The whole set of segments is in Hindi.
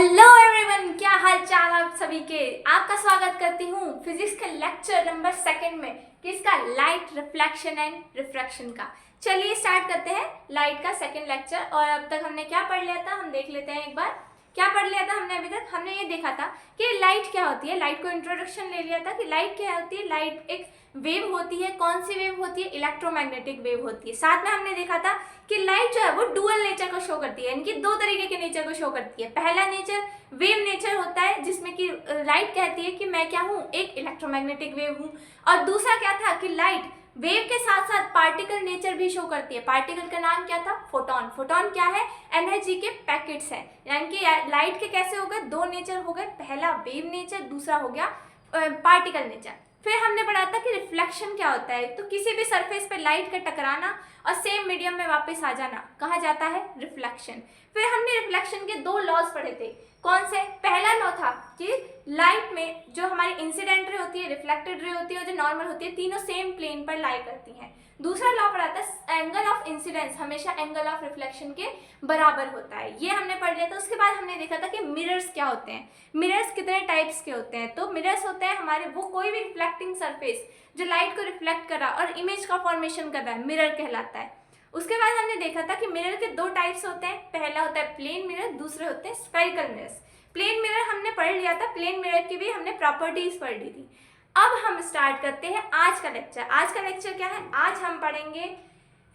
हेलो एवरीवन, क्या हाल चाल आप सभी के। आपका स्वागत करती हूँ फिजिक्स के लेक्चर नंबर 2 में, किसका, लाइट रिफ्लेक्शन एंड रिफ्रैक्शन का। चलिए स्टार्ट करते हैं लाइट का सेकंड लेक्चर। और अब तक हमने क्या पढ़ लिया था, हम देख लेते हैं एक बार। क्या पढ़ लिया था हमने अभी तक? हमने ये देखा था कि लाइट क्या होती है। लाइट को इंट्रोडक्शन ले लिया था कि लाइट क्या होती है। लाइट एक वेव होती है। कौन सी वेव होती है? इलेक्ट्रोमैग्नेटिक वेव होती है। साथ में हमने देखा था कि लाइट जो है वो डुअल नेचर को शो करती है, यानी कि दो तरीके के नेचर को शो करती है। पहला नेचर वेव नेचर होता है, जिसमें कि लाइट कहती है कि मैं क्या हूँ, एक इलेक्ट्रोमैग्नेटिक वेव हूँ। और दूसरा क्या था कि लाइट वेव के साथ साथ पार्टिकल नेचर भी शो करती है। पार्टिकल का नाम क्या था? फोटोन। फोटोन क्या है? एनर्जी के पैकेट्स हैं। यानी कि लाइट के कैसे हो गए? दो नेचर हो गए, पहला वेव नेचर, दूसरा हो गया पार्टिकल नेचर। फिर हमने पढ़ा था कि रिफ्लेक्शन क्या होता है। तो किसी भी सरफेस पे लाइट का टकराना और सेम मीडियम में वापस आ जाना कहा जाता है रिफ्लेक्शन। फिर हमने रिफ्लेक्शन के दो लॉज पढ़े थे। कौन से? पहला लॉ था कि लाइट में जो हमारी इंसिडेंट रे होती है, रिफ्लेक्टेड रे होती है और जो नॉर्मल होती है, तीनों सेम प्लेन पर लाई करती हैं। दूसरा लॉ पढ़ा था एंगल ऑफ इंसिडेंस हमेशा एंगल ऑफ रिफ्लेक्शन के बराबर होता है। ये हमने पढ़ लिया था। उसके बाद हमने देखा था कि मिरर्स क्या होते हैं। मिरर्स कितने टाइप्स के होते हैं? तो मिरर्स होते हैं हमारे वो कोई भी रिफ्लेक्टिंग सरफेस जो लाइट को रिफ्लेक्ट कर रहा और इमेज का फॉर्मेशन कर रहा है, मिरर कहलाता है। उसके बाद हमने देखा था कि मिरर के दो टाइप्स होते हैं। पहला होता है प्लेन मिरर, दूसरे होते हैं स्फेरिकल मिरर्स। प्लेन मिरर हमने पढ़ लिया था, प्लेन मिरर की भी हमने प्रॉपर्टीज पढ़ ली थी। अब हम स्टार्ट करते हैं आज का लेक्चर। आज का लेक्चर क्या है? आज हम पढ़ेंगे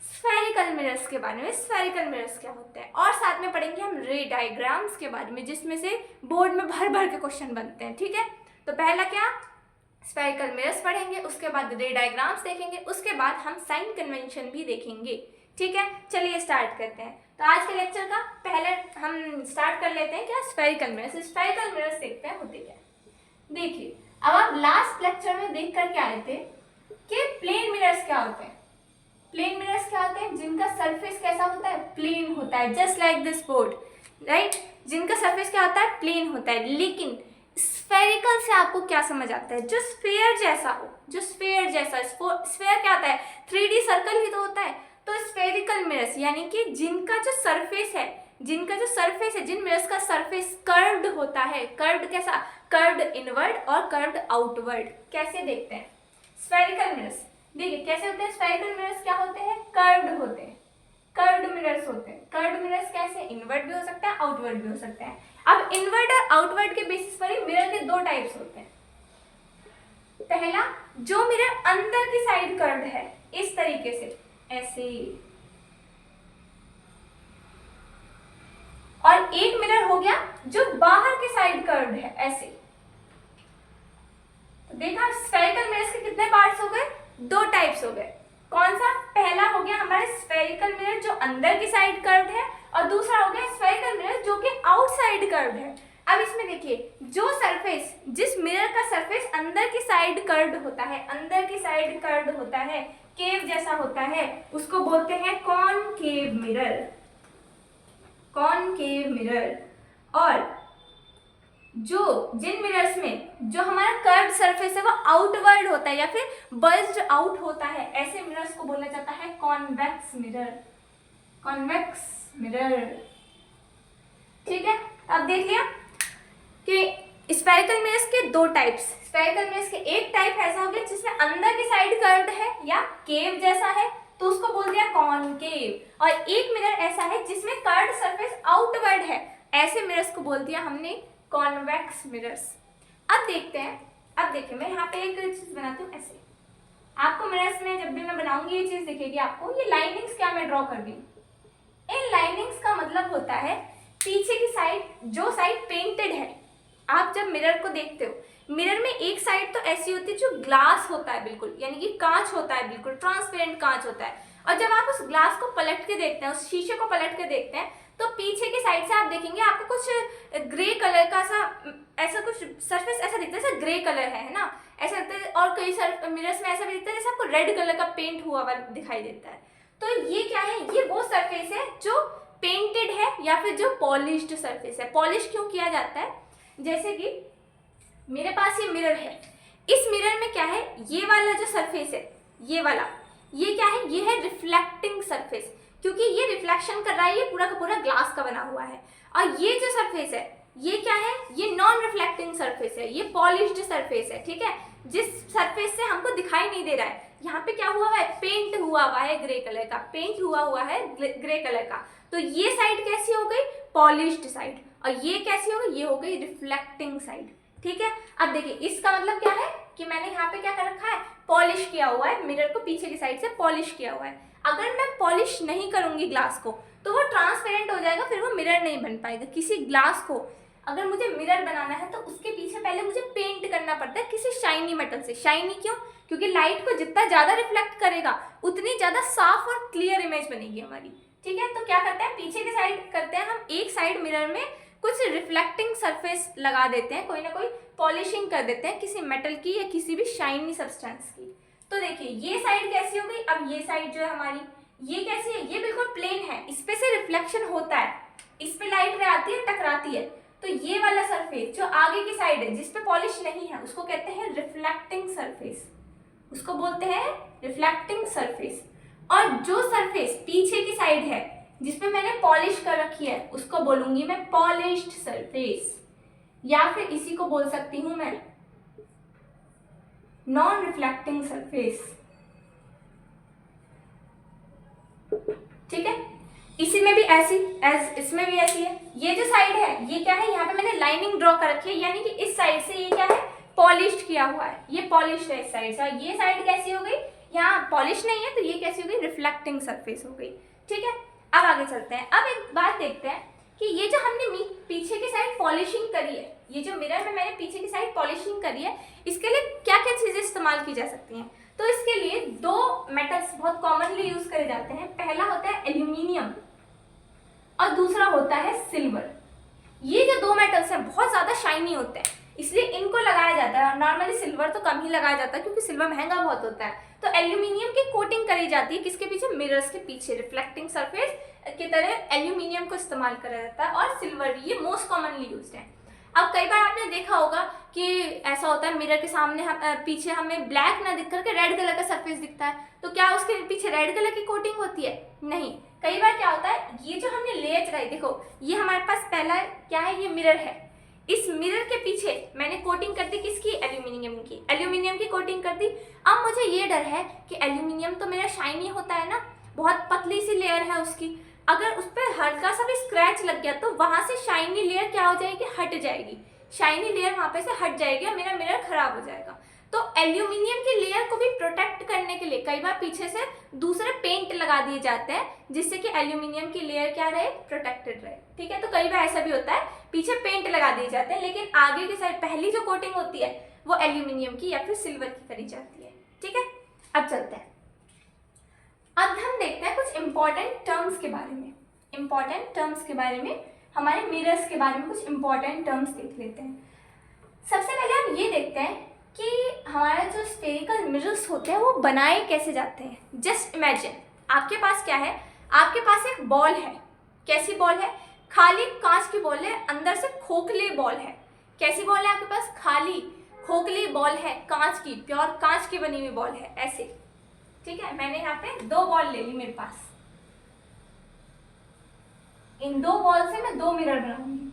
स्फेरिकल मिरर्स के बारे में। स्फेरिकल मिरर्स क्या होते हैं, और साथ में पढ़ेंगे हम रे डायग्राम्स के बारे में, जिसमें से बोर्ड में भर भर के क्वेश्चन बनते हैं। ठीक है, तो पहला क्या, स्फेरिकल मिरर्स पढ़ेंगे, उसके बाद रे डायग्राम्स देखेंगे, उसके बाद हम साइन कन्वेंशन भी देखेंगे। ठीक है, चलिए स्टार्ट करते हैं। तो आज के लेक्चर का पहले हम स्टार्ट कर लेते हैं क्या, स्फेरिकल मिरर्स। स्फेरिकल मिरर्स देखते हैं होते क्या। देखिए, अब आप लास्ट लेक्चर में देख कर के आए थे कि प्लेन मिरर्स क्या होते हैं। प्लेन मिरर्स क्या होते हैं? जिनका सरफेस कैसा होता है? प्लेन होता है, just like this board, right. जिनका सरफेस क्या होता है? प्लेन होता है। लेकिन स्फेरिकल से आपको क्या समझ आता है? जो स्फेयर जैसा हो, जो स्फेयर जैसा। स्फेयर क्या होता है? 3D सर्कल ही तो होता है। तो स्फेरिकल मिरर्स यानी कि जिनका जो सरफेस है, जिन मिरर्स का सरफेस कर्व्ड होता है। कर्व्ड कैसा? कर्व्ड इनवर्ड और कर्व्ड आउटवर्ड। कैसे देखते हैं स्फेरिकल मिरर्स? देखिए कैसे होते हैं स्फेरिकल मिरर्स। क्या होते हैं? कर्व्ड होते हैं, कर्व्ड मिरर्स होते हैं। कर्व्ड मिरर्स कैसे? इनवर्ड भी हो सकता है, आउटवर्ड भी हो सकता है। अब इनवर्ड और आउटवर्ड के बेसिस पर ही मिरर के दो टाइप्स होते हैं। पहला, जो मिरर अंदर की साइड कर्व्ड है, इस तरीके से, ऐसे। और एक मिरर हो गया जो बाहर की साइड कर्व्ड है, ऐसे। तो देखा स्फेरिकल मिरर्स के कितने पार्ट्स हो गए? दो टाइप्स हो गए। कौन सा? पहला हो गया हमारे स्फेरिकल मिरर जो अंदर की साइड कर्व्ड है, और दूसरा हो गया स्फेरिकल मिरर जो कि आउटसाइड कर्व्ड है। अब इसमें देखिए, जो सरफेस, जिस मिरर का सरफेस अंदर की साइड कर्व्ड होता है, अंदर की साइड कर्व्ड होता है, केव जैसा होता है, उसको बोलते हैं कॉनकेव मिरर। Concave mirror. और जिन मिरर्स में जो हमारा कर्व्ड सरफेस है वो आउटवर्ड होता है या फिर बल्ज्ड आउट होता है, ऐसे मिरर्स को बोला जाता है कॉन्वेक्स मिरर। Convex mirror. ठीक है, अब देख लिया कि स्फेरिकल मिरर्स के दो टाइप्स। स्फेरिकल मिरर्स के एक टाइप ऐसा हो गया जिसमें अंदर की साइड कर्व्ड है या केव जैसा है, तो उसको बोल दिया कॉनकेव। और एक मिरर ऐसा है जिसमें कर्व्ड सरफेस आउटवर्ड है, ऐसे मिरर्स को बोल दिया हमने कॉन्वेक्स मिरर्स। अब देखते हैं, अब देखिए मैं यहाँ पे एक चीज बनाती हूँ ऐसे। आपको मिरर्स में जब भी मैं बनाऊंगी ये चीज दिखेगी आपको। ये लाइनिंग्स क्या मैं ड्रॉ कर रही हूँ। इन लाइनिंग्स का मतलब होता है पीछे की साइड, जो साइड पेंटेड है। आप जब मिरर को देखते हो, मिरर में एक साइड तो ऐसी होती है जो ग्लास होता है बिल्कुल, यानी कि कांच होता है, बिल्कुल ट्रांसपेरेंट कांच होता है। और जब आप उस ग्लास को पलट के देखते हैं, उस शीशे को पलट के देखते हैं, तो पीछे की साइड से आप देखेंगे आपको कुछ ग्रे कलर का ऐसा कुछ सरफेस ऐसा दिखता है, जैसे ग्रे कलर है ना, ऐसा लगता है। और कई मिरर्स में ऐसा भी दिखता है जैसे आपको रेड कलर का पेंट हुआ हुआ दिखाई देता है। तो ये क्या है? ये वो सरफेस है जो पेंटेड है या फिर जो पॉलिश्ड सरफेस है। पॉलिश क्यों किया जाता है? जैसे कि मेरे पास ये मिरर है, इस मिरर में क्या है, ये वाला जो सरफेस है, ये वाला, ये क्या है? ये है रिफ्लेक्टिंग सरफेस, क्योंकि ये रिफ्लेक्शन कर रहा है, ये पूरा का पूरा ग्लास का बना हुआ है। और ये जो सरफेस है, ये क्या है, ये नॉन रिफ्लेक्टिंग सरफेस है, ये पॉलिश्ड सरफेस है, ठीक है, जिस सरफेस से हमको दिखाई नहीं दे रहा है। यहाँ पे क्या हुआ है, पेंट हुआ है ग्रे कलर का, पेंट हुआ है ग्रे कलर का। तो ये साइड कैसी हो गई, पॉलिश्ड साइड, और ये कैसी हो गई, ये हो गई रिफ्लेक्टिंग साइड, ठीक है। अब देखिए इसका मतलब क्या है कि मैंने यहाँ पे क्या कर रखा है, पॉलिश किया हुआ है, मिरर को पीछे की साइड से पॉलिश किया हुआ है। अगर मैं पॉलिश नहीं करूंगी ग्लास को तो वो ट्रांसपेरेंट हो जाएगा, फिर वो मिरर नहीं बन पाएगा। किसी ग्लास को अगर मुझे मिरर बनाना है तो उसके पीछे पहले मुझे पेंट करना पड़ता है किसी शाइनी मेटल से। शाइनी क्यों, क्योंकि लाइट को जितना ज्यादा रिफ्लेक्ट करेगा उतनी ज्यादा साफ और क्लियर इमेज बनेगी हमारी, ठीक है। तो क्या करते हैं, पीछे की साइड करते हैं हम, एक साइड मिरर में कुछ रिफ्लेक्टिंग सरफेस लगा देते हैं, कोई ना कोई पॉलिशिंग कर देते हैं किसी मेटल की या किसी भी शाइनी सब्सटेंस की। तो देखिए ये साइड कैसी हो गई, अब ये साइड जो है हमारी, ये कैसी है, ये बिल्कुल प्लेन है, इस पे से रिफ्लेक्शन होता है, इस पे लाइट आती है, टकराती है। तो ये वाला सरफेस जो आगे की साइड है जिस पे पॉलिश नहीं है उसको कहते हैं रिफ्लेक्टिंग सरफेस, उसको बोलते हैं रिफ्लेक्टिंग सरफेस। और जो सरफेस पीछे की साइड है जिसपे मैंने पॉलिश कर रखी है उसको बोलूंगी मैं पॉलिश्ड सरफेस, या फिर इसी को बोल सकती हूं मैं नॉन रिफ्लेक्टिंग सरफेस, ठीक है। इसी में भी ऐसी इसमें भी ऐसी है। ये जो साइड है ये क्या है, यहाँ पे मैंने लाइनिंग ड्रॉ कर रखी है, यानी कि इस साइड से ये क्या है, पॉलिश्ड किया हुआ है, ये पॉलिश्ड है इस साइड से। ये साइड कैसी हो गई, यहाँ पॉलिश नहीं है तो ये कैसी हो गई, रिफ्लेक्टिंग सरफेस हो गई, ठीक है। अब आगे चलते हैं। अब एक बात देखते हैं कि ये जो हमने पीछे की साइड पॉलिशिंग करी है, ये जो मिरर में मैंने पीछे की साइड पॉलिशिंग करी है, इसके लिए क्या क्या चीजें इस्तेमाल की जा सकती हैं। तो इसके लिए दो मेटल्स बहुत कॉमनली यूज करे जाते हैं। पहला होता है एल्यूमिनियम और दूसरा होता है सिल्वर। ये जो दो मेटल्स हैं बहुत ज्यादा शाइनी होते हैं, इसलिए इनको लगाया जाता है। नॉर्मली सिल्वर तो कम ही लगाया जाता है क्योंकि सिल्वर महंगा बहुत होता है। तो एल्यूमिनियम की कोटिंग करी जाती है किसके पीछे, मिरर्स के पीछे, रिफ्लेक्टिंग सरफेस की तरह एल्यूमिनियम को इस्तेमाल करा जाता है। और सिल्वर भी, ये मोस्ट कॉमनली यूज्ड है। अब कई बार आपने देखा होगा कि ऐसा होता है मिरर के सामने पीछे हमें ब्लैक ना दिख करके रेड कलर का सरफेस दिखता है, तो क्या उसके पीछे रेड कलर की कोटिंग होती है, नहीं। कई बार क्या होता है, ये जो हमने लेयर चढ़ाई, देखो ये हमारे पास पहला क्या है, ये मिरर है, इस मिरर के पीछे मैंने कोटिंग कर दी किसकी, एल्यूमिनियम की कोटिंग कर दी। अब मुझे ये डर है कि एल्यूमिनियम तो मेरा शाइनी होता है ना, बहुत पतली सी लेयर है उसकी, अगर उस पर हल्का सा भी स्क्रैच लग गया तो वहां से शाइनी लेयर क्या हो जाएगी, हट जाएगी, शाइनी लेयर वहां पे से हट जाएगी और मेरा मिरर खराब हो जाएगा। तो एल्यूमिनियम की लेयर को भी प्रोटेक्ट करने के लिए कई बार पीछे से दूसरे पेंट लगा दिए जाते हैं जिससे कि एल्यूमिनियम की लेयर क्या रहे, प्रोटेक्टेड रहे, ठीक है। तो कई बार ऐसा भी होता है, पीछे पेंट लगा दिए जाते हैं लेकिन आगे की साइड पहली जो कोटिंग होती है वो एल्यूमिनियम की या फिर सिल्वर की करी जाती है, ठीक है। अब चलते हैं, अब हम देखते हैं कुछ इंपॉर्टेंट टर्म्स के बारे में। इंपॉर्टेंट टर्म्स के बारे में, हमारे मिरर्स के बारे में कुछ इंपॉर्टेंट टर्म्स देख लेते हैं। सबसे पहले हम ये देखते हैं कि हमारा जो स्फेरिकल मिरर्स होते हैं वो बनाए कैसे जाते हैं। जस्ट इमेजिन आपके पास क्या है, आपके पास एक बॉल है, कैसी बॉल है, खाली कांच की बॉल है, अंदर से खोखली बॉल है। कैसी बॉल है आपके पास, खाली खोखली बॉल है, कांच की, प्योर कांच की बनी हुई बॉल है, ऐसे, ठीक है। मैंने यहाँ पे दो बॉल ले ली मेरे पास, इन दो बॉल से मैं दो मिरर बनाऊंगी।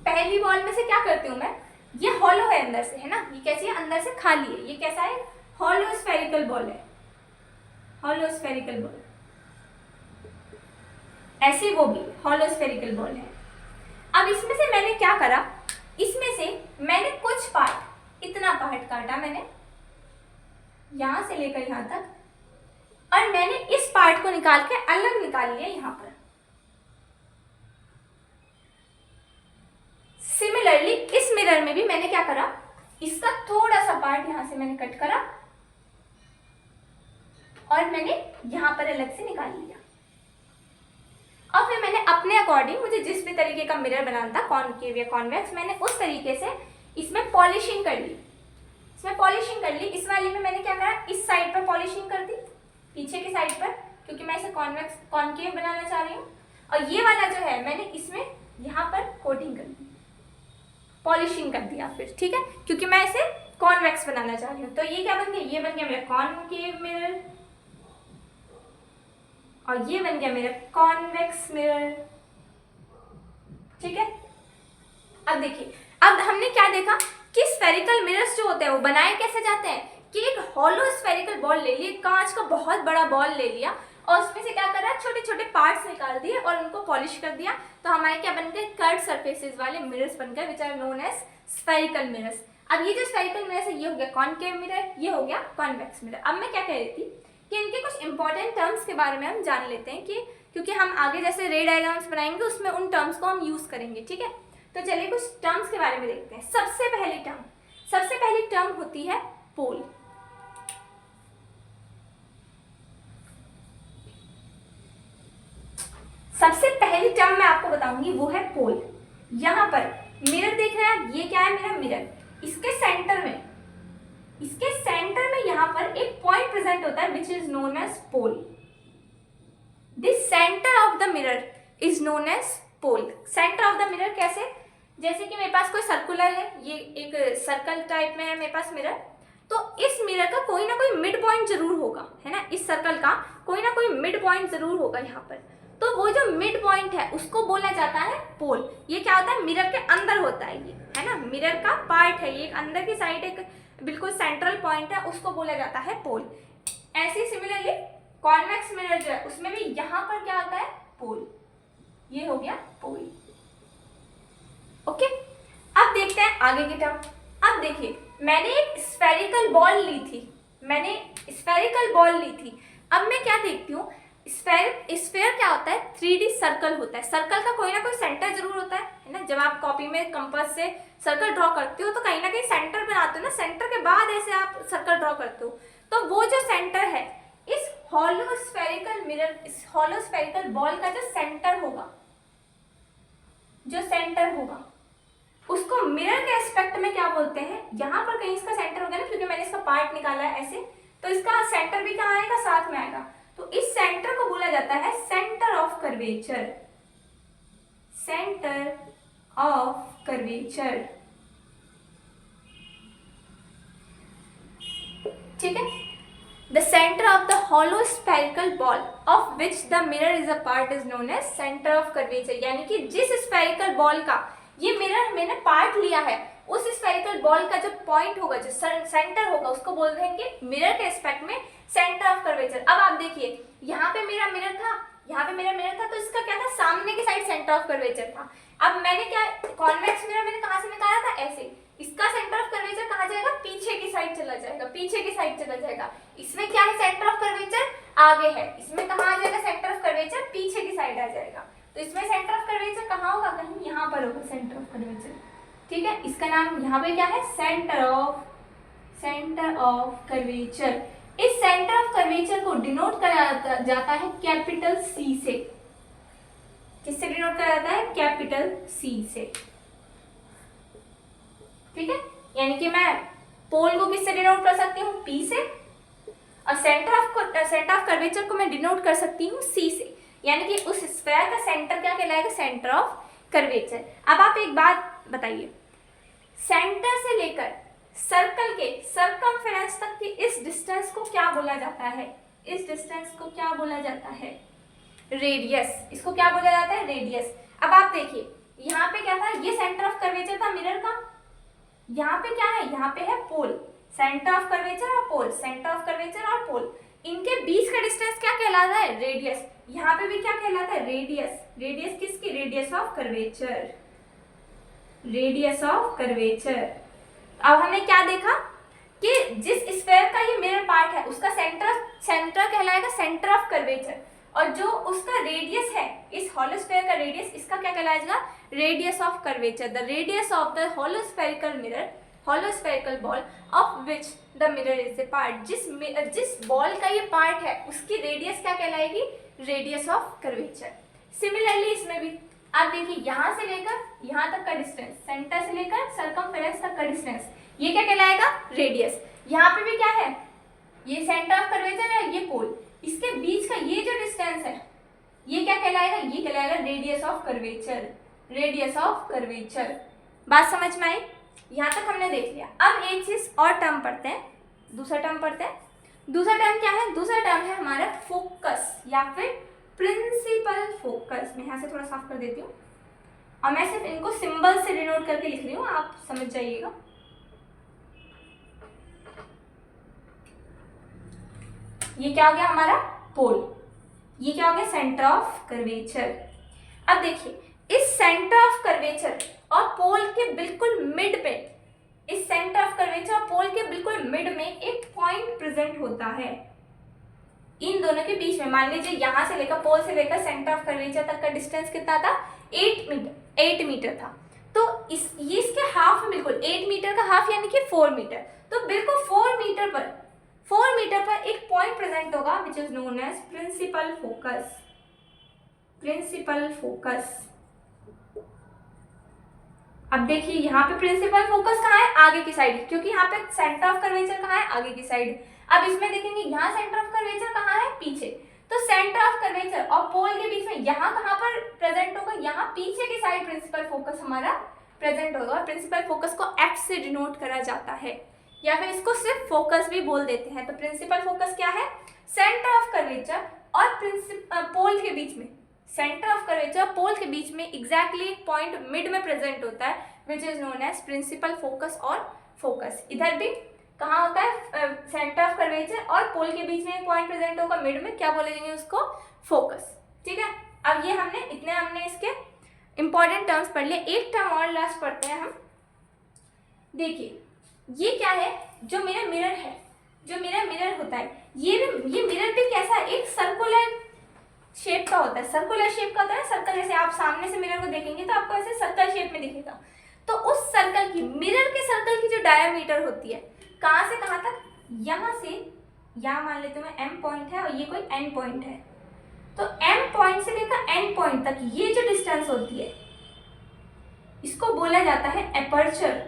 पहली बॉल में से क्या करती हूँ मैं, ये हॉलो है अंदर से, है ना, ये कैसी है, अंदर से खाली है, ये कैसा है, हॉलो स्फेरिकल बॉल है, हॉलो स्फेरिकल बॉल, ऐसे वो भी हॉलो स्फेरिकल बॉल है। अब इसमें से मैंने क्या करा, इसमें से मैंने कुछ पार्ट, इतना पार्ट काटा मैंने यहां से लेकर यहां तक, और मैंने इस पार्ट को निकाल के अलग निकाल लिया यहां पर। सिमिलरली इस मिरर में भी मैंने क्या करा, इसका थोड़ा सा पार्ट यहां से मैंने कट करा और मैंने यहां पर अलग से निकाल लिया। और फिर मैंने अपने अकॉर्डिंग, मुझे जिस भी तरीके का मिरर बनाना था, कॉनकेव या कॉन्वेक्स, मैंने उस तरीके से इसमें पॉलिशिंग कर ली, इसमें पॉलिशिंग कर ली। इस वाली में मैंने क्या करा, इस साइड पर पॉलिशिंग कर दी, पीछे की साइड पर, क्योंकि मैं इसे कॉन्वेक्स कॉनकेव बनाना चाह रही हूँ। और ये वाला जो है मैंने इसमें यहाँ पर कोटिंग कर दी, पॉलिशिंग कर दिया फिर, ठीक है, क्योंकि मैं इसे कॉन्वेक्स बनाना चाह रही हूँ। तो ये क्या बन गया, ये बन गया मेरा कॉनकेव मिरर और ये बन गया मेरा कॉन्वेक्स मिरर, ठीक है। अब देखिए, अब हमने क्या देखा कि स्फेरिकल मिरर्स जो होते हैं वो बनाए कैसे जाते हैं कि एक हॉलो स्फेरिकल बॉल ले लिए, कांच का बहुत बड़ा बॉल ले लिया और उसमें से क्या करा, छोटे छोटे पार्ट्स निकाल दिए और उनको पॉलिश कर दिया, तो हमारे क्या बन गए, कर्व सरफेसेस वाले मिरर्स बन गए, which are known as spherical mirrors. अब ये जो स्फेरिकल मिरर्स है, ये हो गया कॉनकेव मिरर, ये हो गया कॉन्वेक्स मिरर। अब मैं क्या कह रही थी कि इनके कुछ इंपॉर्टेंट टर्म्स के बारे में हम जान लेते हैं, कि क्योंकि हम आगे जैसे रे डायग्राम्स बनाएंगे उसमें उन टर्म्स को हम यूज करेंगे, ठीक है। तो चलिए कुछ टर्म्स के बारे में देखते हैं। सबसे पहली टर्म होती है पोल। सबसे पहली टर्म मैं आपको बताऊंगी वो है पोल। यहां पर मिरर देख रहे हैं आप, ये क्या है मेरा मिरर, इसके सेंटर में यहां पर एक पॉइंट प्रेजेंट होता है which is known as pole. The centre of the mirror is known as pole. Centre of the mirror कैसे, जैसे कि मेरे पास कोई सर्कुलर है, ये एक सर्कल टाइप में है मेरे पास मिरर, तो इस मिरर का कोई ना कोई मिड पॉइंट जरूर होगा, है ना, इस सर्कल का कोई ना कोई मिड पॉइंट जरूर होगा यहाँ पर। तो वो जो मिड पॉइंट है उसको बोला जाता है पोल। ये क्या होता है, मिरर के अंदर होता है ये, है ना, मिरर का पार्ट है ये, एक अंदर की साइड एक बिल्कुल सेंट्रल पॉइंट है, उसको बोला जाता है पोल। ऐसे सिमिलरली कॉन्वेक्स मिरर जो है उसमें भी यहाँ पर क्या होता है, पोल। ये हो गया पोल। ओके, अब देखते हैं आगे की टर्म। अब देखिए, मैंने एक स्फेरिकल बॉल ली थी। अब मैं क्या देखती हूँ, स्फेयर क्या होता है, 3D सर्कल होता है। सर्कल का कोई ना कोई सेंटर जरूर होता है ना। जब आप कॉपी में कंपास से सर्कल ड्रॉ करते हो तो कहीं ना कहीं सेंटर बनाते हो ना, सेंटर के बाद ऐसे आप सर्कल ड्रॉ करते हो। तो वो जो सेंटर है इस हॉलो स्फेरिकल मिरर, इस हॉलो स्फेरिकल बॉल का जो सेंटर होगा उसको मिरर के एस्पेक्ट में क्या बोलते हैं, यहाँ पर कहीं इसका सेंटर होगा ना, क्योंकि मैंने इसका पार्ट निकाला है ऐसे, तो इसका सेंटर भी कहाँ आएगा, साथ में आएगा। तो इस सेंटर को बोला जाता है सेंटर ऑफ कर्वेचर। ठीक है। The center of the hollow spherical ball of which the mirror is a part is known as center of curvature। यानी कि जिस स्फेरिकल बॉल का ये मिरर मैंने पार्ट लिया है, उस स्फेरिकल बॉल का जो पॉइंट होगा, जो सेंटर होगा, उसको बोल देंगे मिरर के एस्पेक्ट में सेंटर ऑफ कर्वेचर। अब आप देखिए, यहाँ पे मेरा मिरर था, तो इसका क्या था, सामने की साइड सेंटर ऑफ कर्वेचर था। अब मैंने क्या, कॉन्वेक्स मिरर मैंने कहाँ से निकाला था, ऐसे, इसका सेंटर ऑफ कर्वेचर कहाँ जाएगा, पीछे की साइड चला जाएगा। इसमें क्या है, सेंटर ऑफ कर्वेचर आगे है, इसमें कहाँ आ जाएगा सेंटर ऑफ कर्वेचर, पीछे की साइड आ जाएगा। तो इसमें सेंटर ऑफ कर्वेचर कहाँ होगा, कहीं यहाँ पर होगा सेंटर ऑफ कर्वेचर, ठीक है। इसका नाम यहाँ पे क्या है, सेंटर ऑफ कर्वेचर। इस सेंटर ऑफ कर्वेचर को डिनोट करा जाता है कैपिटल सी से। किससे डिनोट करा जाता है, कैपिटल सी से, ठीक है। यानी कि मैं पोल को किससे डिनोट कर सकती हूँ, पी से, और सेंटर ऑफ कर्वेचर को मैं डिनोट कर सकती हूँ सी से। यानी कि उस स्फेयर का सेंटर क्या कहलाएगा, सेंटर ऑफ कर्वेचर। अब आप एक बात बताइए, सेंटर से लेकर सर्कल के सर्कमफेरेंस तक की इस डिस्टेंस को क्या बोला जाता है, रेडियस। इसको क्या बोला जाता है, रेडियस। अब आप देखिए, यहाँ पे क्या था, ये सेंटर ऑफ कर्वेचर था मिरर का, यहाँ पे क्या है, यहाँ पे है पोल, सेंटर ऑफ कर्वेचर और पोल, इनके बीच का डिस्टेंस क्या कहलाता है, रेडियस। यहाँ पे भी क्या कहलाता है, रेडियस किसकी, रेडियस ऑफ कर्वेचर। अब हमने क्या देखा कि जिस स्फेयर का ये मिरर पार्ट है उसका सेंटर कहलाएगा सेंटर ऑफ कर्वेचर, और जो उसका रेडियस है, इस हॉलो स्फेयर का रेडियस, इसका क्या कहलाएगा, radius of curvature. The radius of the hollow spherical ball of which the mirror is a part. जिस बॉल का ये पार्ट है उसकी रेडियस क्या कहलाएगी, रेडियस ऑफ कर्वेचर। सिमिलरली इसमें भी आप देखिए, यहाँ से लेकर यहाँ तक का डिस्टेंस, सेंटर से लेकर सर्कमफेरेंस तक का डिस्टेंस, ये क्या कहलाएगा, रेडियस। यहाँ पे भी क्या है, ये सेंटर ऑफ कर्वेचर है, ये पोल, इसके बीच का ये जो डिस्टेंस है ये क्या कहलाएगा, ये कहलाएगा रेडियस ऑफ कर्वेचर। बात समझ में आई, यहाँ तक हमने देख लिया। अब एक चीज और टर्म पढ़ते हैं, दूसरा टर्म क्या है, दूसरा टर्म है हमारा फोकस या फिर प्रिंसिपल फोकस। मैं यहाँ से थोड़ा साफ कर देती हूँ। और मैं सिर्फ इनको सिंबल से डिनोट करके लिख रही हूँ, आप समझ जाइएगा। ये क्या हो गया हमारा पोल, ये क्या हो गया सेंटर ऑफ कर्वेचर। अब देखिए इस सेंटर ऑफ कर्वेचर और पोल के बिल्कुल मिड पे, इस सेंटर ऑफ कर्वेचर और पोल के बिल्कुल मिड में एक पॉइंट प्रेजेंट होता है। इन दोनों के बीच में मान लीजिए यहां से लेकर पोल से लेकर सेंटर ऑफ कर्वेचर तक का डिस्टेंस कितना था, 8 मीटर था। तो ये इसके हाफ में बिल्कुल 8 मीटर का हाफ यानी कि 4 मीटर, तो बिल्कुल 4 मीटर पर एक पॉइंट प्रेजेंट होगा which is known as principal focus. Principal focus, अब देखिए यहाँ पे प्रिंसिपल फोकस कहाँ है, आगे की साइड, क्योंकि यहाँ पे सेंटर ऑफ कर्वेचर कहाँ है, आगे की साइड। अब इसमें देखेंगे यहाँ सेंटर ऑफ कर्वेचर कहाँ है, पीछे। तो सेंटर ऑफ कर्वेचर और पोल के बीच में यहाँ कहाँ पर प्रेजेंट होगा, यहाँ पीछे की साइड प्रिंसिपल फोकस हमारा प्रेजेंट होगा। और प्रिंसिपल फोकस को एफ से डिनोट करा जाता है, या फिर इसको सिर्फ फोकस भी बोल देते हैं। तो प्रिंसिपल फोकस क्या है, सेंटर ऑफ कर्वेचर और पोल के बीच में, सेंटर ऑफ कर्वेचर पोल के बीच में एग्जैक्टली एक पॉइंट मिड में प्रेजेंट होता है which is known as principal focus और फोकस। इधर भी कहाँ होता है, सेंटर ऑफ कर्वेचर और पोल के बीच में एक पॉइंट प्रेजेंट होगा मिड में, क्या बोलेंगे उसको, फोकस। ठीक है, अब ये हमने इसके इंपॉर्टेंट टर्म्स पढ़ लिए। एक टर्म और लास्ट पढ़ते हैं हम। देखिए ये क्या है, जो मेरा मिरर है, जो मेरा मिरर होता है, ये मिरर भी कैसा है, एक सर्कुलर शेप का होता है। सर्कुलर शेप का होता है, सर्कल, जैसे आप सामने से मिरर को देखेंगे तो आपको ऐसे सर्कल शेप में दिखेगा। तो उस सर्कल की, मिरर के सर्कल की जो डायमीटर होती है, कहाँ से कहाँ तक, यहाँ से यहाँ मान लेते हैं एम पॉइंट है और ये कोई एन पॉइंट है, तो एम पॉइंट से लेकर एन पॉइंट तक ये जो डिस्टेंस होती है इसको बोला जाता है एपर्चर।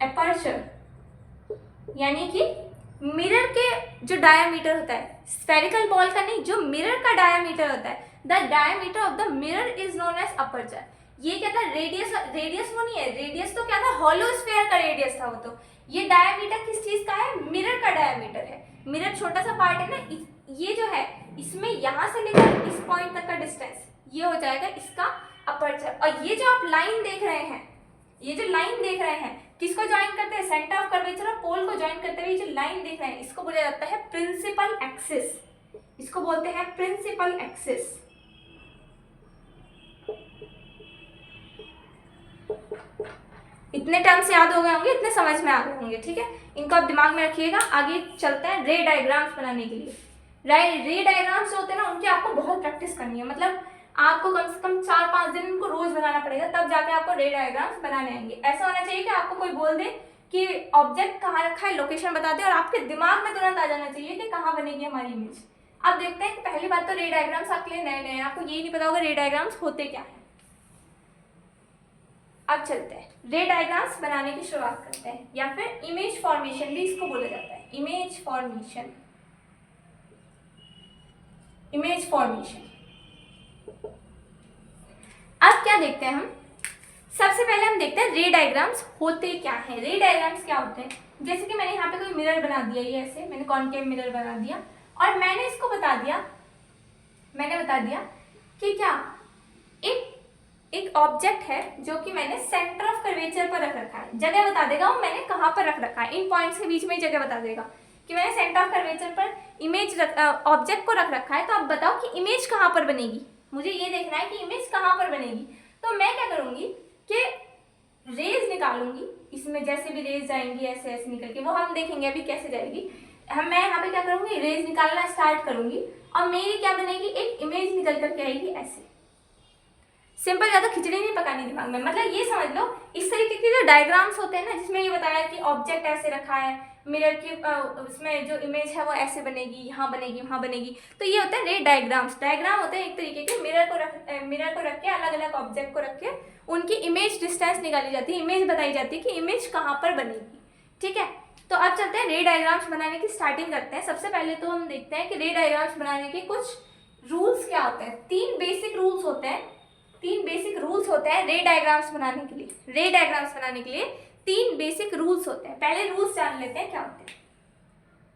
एपर्चर यानी कि मिरर के जो डायमीटर होता है, स्फेरिकल बॉल का नहीं, जो मिरर का डायमीटर होता है, the diameter of the mirror is known as aperture. ये क्या था, रेडियस वो नहीं है, रेडियस तो क्या था, हॉलो स्फीयर का रेडियस था वो। तो ये डायमीटर किस चीज का है, मिरर का डायमीटर है। मिरर छोटा सा पार्ट है ना, ये जो है इसमें यहाँ से लेकर इस पॉइंट तक का डिस्टेंस ये हो जाएगा इसका अपर्चर। और ये जो आप लाइन देख रहे हैं, ये जो लाइन देख रहे हैं किसको ज्वाइन करते हैं, सेंटर ऑफ कर्वेचर और पोल को ज्वाइन करते हुए जो लाइन देख रहे हैं इसको बोला जाता है प्रिंसिपल एक्सिस। इसको बोलते हैं प्रिंसिपल एक्सिस। इतने टर्म्स याद हो गए होंगे, इतने समझ में आ गए होंगे। ठीक है, इनको आप दिमाग में रखिएगा। आगे चलते हैं रे डायग्राम्स बनाने के लिए। रे डायग्राम्स जो होते हैं ना, उनकी आपको बहुत प्रैक्टिस करनी है। मतलब आपको कम से कम 4-5 दिन उनको रोज बनाना पड़ेगा, तब जाके आपको रे डायग्राम्स बनाने आएंगे। ऐसा होना चाहिए कि आपको कोई बोल दे कि ऑब्जेक्ट कहाँ रखा है, लोकेशन बता दे, और आपके दिमाग में तुरंत आ जाना चाहिए कि कहाँ बनेगी हमारी इमेज। अब देखते हैं कि पहली बात तो रे डायग्राम्स आपके लिए नए नए हैं, आपको यही नहीं पता होगा रे डायग्राम्स होते क्या है। अब चलते हैं रे डायग्राम्स बनाने की शुरुआत करते हैं, या फिर इमेज फॉर्मेशन भी इसको बोला जाता है, इमेज फॉर्मेशन। इमेज फॉर्मेशन अब क्या देखते हैं हम, सबसे पहले हम देखते हैं रे डायग्राम्स होते क्या हैं। रे डायग्राम्स क्या होते हैं, जैसे कि मैंने यहाँ पे कोई मिरर बना दिया, ये ऐसे मैंने कॉनकेव मिरर बना दिया और मैंने इसको बता दिया कि क्या एक ऑब्जेक्ट है जो कि मैंने सेंटर ऑफ कर्वेचर पर रख रखा है। जगह बता देगा वो मैंने कहाँ पर रख रखा है, इन पॉइंट्स के बीच में ही जगह बता देगा कि मैंने सेंटर ऑफ कर्वेचर पर इमेज ऑब्जेक्ट को रख रखा है। तो अब बताओ कि इमेज कहाँ पर बनेगी, मुझे ये देखना है कि इमेज कहाँ पर बनेगी। तो मैं क्या करूँगी कि रेज निकालूंगी, इसमें जैसे भी रेज जाएंगी ऐसे ऐसे निकल के, वो हम देखेंगे अभी कैसे जाएगी। मैं यहाँ पे क्या करूँगी, रेज निकालना स्टार्ट करूँगी और मेरी क्या बनेगी, एक इमेज निकल करके आएगी ऐसे। सिंपल, ज़्यादा खिचड़ी नहीं पकानी दिमाग में। मतलब ये समझ लो, इस तरीके के जो डायग्राम्स होते हैं ना, जिसमें ये बताया कि ऑब्जेक्ट ऐसे रखा है, मिरर की उसमें जो इमेज है वो ऐसे बनेगी, यहाँ बनेगी, वहाँ बनेगी, तो ये होता है रे डायग्राम्स। डायग्राम होते हैं एक तरीके के, मिरर को रख के अलग अलग ऑब्जेक्ट को रख के उनकी इमेज डिस्टेंस निकाली जाती है, इमेज बताई जाती है कि इमेज कहाँ पर बनेगी। ठीक है, तो अब चलते हैं रे डायग्राम्स बनाने की स्टार्टिंग करते हैं। सबसे पहले तो हम देखते हैं कि रे डायग्राम्स बनाने के कुछ रूल्स क्या होते हैं। 3 बेसिक रूल्स होते हैं रे डायग्राम्स बनाने के लिए। रे डायग्राम्स बनाने के लिए 3 बेसिक रूल्स होते हैं। पहले रूल्स जान लेते हैं क्या होते हैं।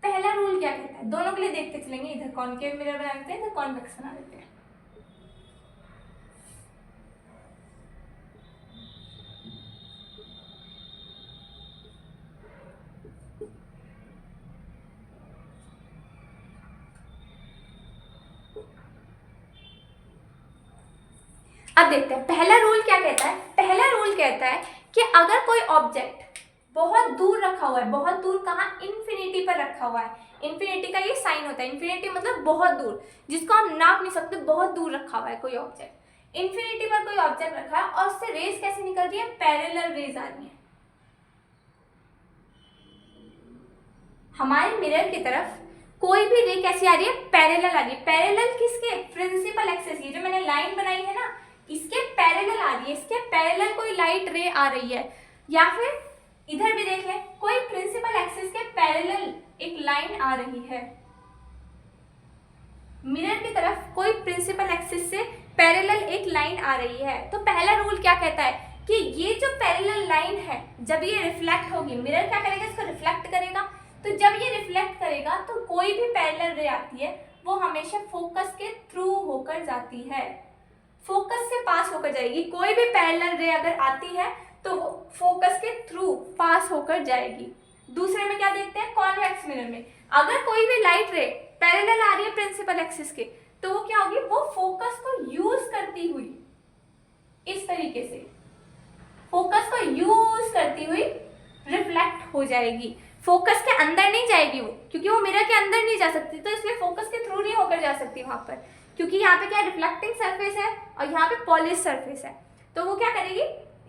पहला रूल क्या कहता है, दोनों के लिए देखते चलेंगे, इधर कॉनकेव मिरर बना लेते हैं, इधर कॉन्वेक्स बना लेते हैं। अब देखते हैं पहला रूल क्या कहता है। पहला रूल कहता है कि अगर कोई ऑब्जेक्ट बहुत दूर रखा हुआ है, बहुत दूर कहाँ, इन्फिनिटी पर रखा हुआ है, इन्फिनिटी का ये साइन होता है, इन्फिनिटी मतलब बहुत दूर, जिसको हम नाप नहीं सकते, बहुत दूर रखा हुआ है कोई ऑब्जेक्ट, इन्फिनिटी पर कोई ऑब्जेक्ट रखा है और उससे रेज कैसे निकल रही है, पैरेलल रेज आ रही है हमारे मिरर की तरफ। कोई भी रे कैसी आ रही है, पैरेलल आ रही है। पैरेलल किसके, प्रिंसिपल एक्सिस की, जो मैंने लाइन बनाई है ना, इसके पैरेलल आ रही है, इसके पैरेलल कोई लाइट रे आ रही है। या फिर इधर भी देख लें, कोई प्रिंसिपल एक्सिस के पैरेलल एक लाइन आ रही है, मिरर की तरफ कोई प्रिंसिपल एक्सिस से पैरेलल एक लाइन आ रही है। तो पहला रूल क्या कहता है कि ये जो पैरेलल लाइन है, जब ये रिफ्लेक्ट होगी, मिरर क्या करेगा, इसको रिफ्लेक्ट करेगा। तो जब ये रिफ्लेक्ट करेगा तो कोई भी पैरेलल रे आती है वो हमेशा फोकस के थ्रू होकर जाती है, फोकस से पास होकर जाएगी। कोई भी पैरेलल रे अगर आती है तो वो फोकस के थ्रू पास होकर जाएगी। दूसरे में क्या देखते हैं, कॉन्वेक्स मिरर में अगर कोई भी लाइट रे पैरेलल आ रही है प्रिंसिपल एक्सिस के, तो वो क्या होगी, वो फोकस को यूज करती हुई इस तरीके से फोकस को यूज करती हुई रिफ्लेक्ट हो जाएगी। फोकस के अंदर नहीं जाएगी वो, क्योंकि वो मिरर के अंदर नहीं जा सकती, तो इसलिए फोकस के थ्रू नहीं होकर जा सकती वहां पर, क्योंकि यहाँ पे क्या रिफ्लेक्टिंग सरफेस है और यहाँ पे पॉलिश सरफेस है। तो वो क्या करेगी,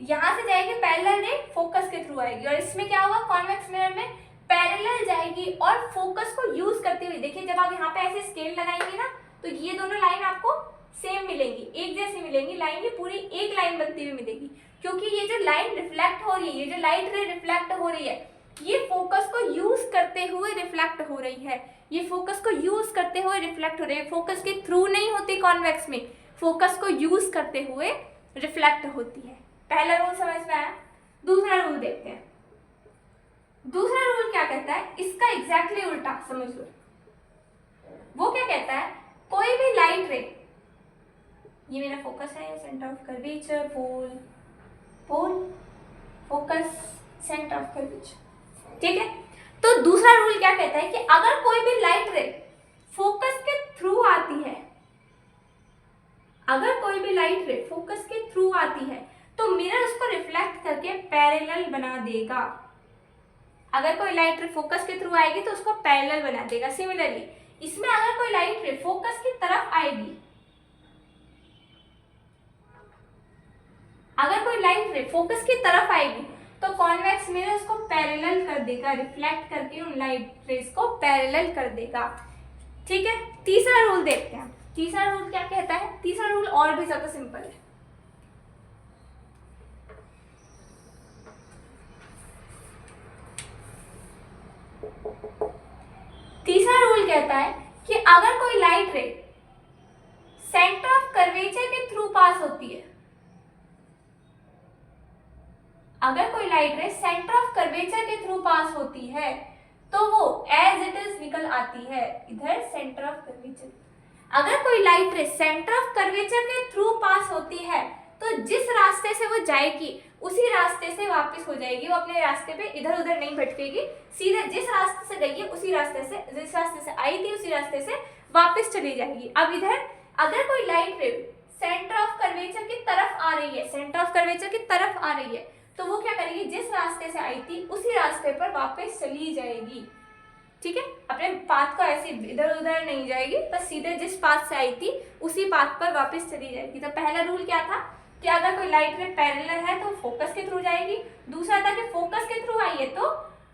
यहाँ से जाएगी पैरेलल रे, फोकस के थ्रू आएगी। और इसमें क्या होगा, कॉन्वेक्स मिरर में पैरेलल जाएगी और फोकस को यूज करते हुए, देखिए जब आप यहाँ पे ऐसे स्केल लगाएंगे ना, तो ये दोनों लाइन आपको सेम मिलेंगी, एक जैसी मिलेंगी, लाइन ये पूरी एक लाइन बनती हुई मिलेगी, क्योंकि ये जो लाइन रिफ्लेक्ट हो रही है, ये जो लाइट रे रिफ्लेक्ट हो रही है, ये फोकस को यूज करते हुए रिफ्लेक्ट हो रही है, ये फोकस को यूज करते हुए रिफ्लेक्ट हो रही है, फोकस के थ्रू नहीं होती कॉन्वेक्स में, फोकस को यूज करते हुए रिफ्लेक्ट होती है। पहला रूल समझ में आया। दूसरा रूल देखते हैं। दूसरा रूल क्या कहता है, इसका एग्जैक्टली उल्टा समझ लो। वो क्या कहता है, कोई भी लाइट रे, ये मेरा फोकस है, centre of curvature, pole pole focus, centre of curvature, ठीक है। तो दूसरा रूल क्या कहता है कि अगर कोई भी लाइट रे फोकस के थ्रू आती है, अगर कोई भी लाइट रे फोकस के थ्रू आती है, तो मिरर उसको रिफ्लेक्ट करके पैरेलल बना देगा। अगर कोई लाइट रे फोकस के थ्रू आएगी तो उसको पैरेलल बना देगा। सिमिलरली इसमें अगर कोई लाइट रे फोकस की तरफ आएगी, अगर कोई लाइट रे फोकस की तरफ आएगी तो कॉन्वेक्स मिरर उसको पैरेलल कर देगा, रिफ्लेक्ट करके उन लाइट रेज को पैरेलल कर देगा, ठीक है। तीसरा रूल देखते हैं। तीसरा रूल क्या कहता है, तीसरा रूल और भी ज्यादा सिंपल है। तीसरा रूल कहता है कि अगर कोई लाइट रे सेंटर ऑफ कर्वेचर के थ्रू पास होती है, अगर कोई लाइट रे सेंटर ऑफ कर्वेचर के थ्रू पास होती है, तो वो एज इट इज निकल आती है इधर सेंटर ऑफ कर्वेचर। अगर कोई लाइट रे सेंटर ऑफ कर्वेचर के थ्रू पास होती है, तो जिस रास्ते से वो जाएगी उसी रास्ते से वापस हो जाएगी, वो अपने रास्ते पे इधर उधर नहीं भटकेगी, सीधे जिस रास्ते से गई है उसी रास्ते से, जिस रास्ते से आई थी उसी रास्ते से वापस चली जाएगी। अब इधर अगर कोई लाइट रे सेंटर ऑफ कर्वेचर की तरफ आ रही है, सेंटर ऑफ कर्वेचर की तरफ आ रही है, तो वो क्या करेगी, जिस रास्ते से आई थी उसी रास्ते पर वापस चली जाएगी, ठीक है। अपने पाथ को ऐसे इधर उधर नहीं जाएगी, बस सीधे जिस पाथ से आई थी उसी पाथ पर वापस चली जाएगी। तो पहला रूल क्या था कि अगर कोई लाइट रे पैरेलल है तो फोकस के थ्रू जाएगी, दूसरा था कि फोकस के थ्रू आई है तो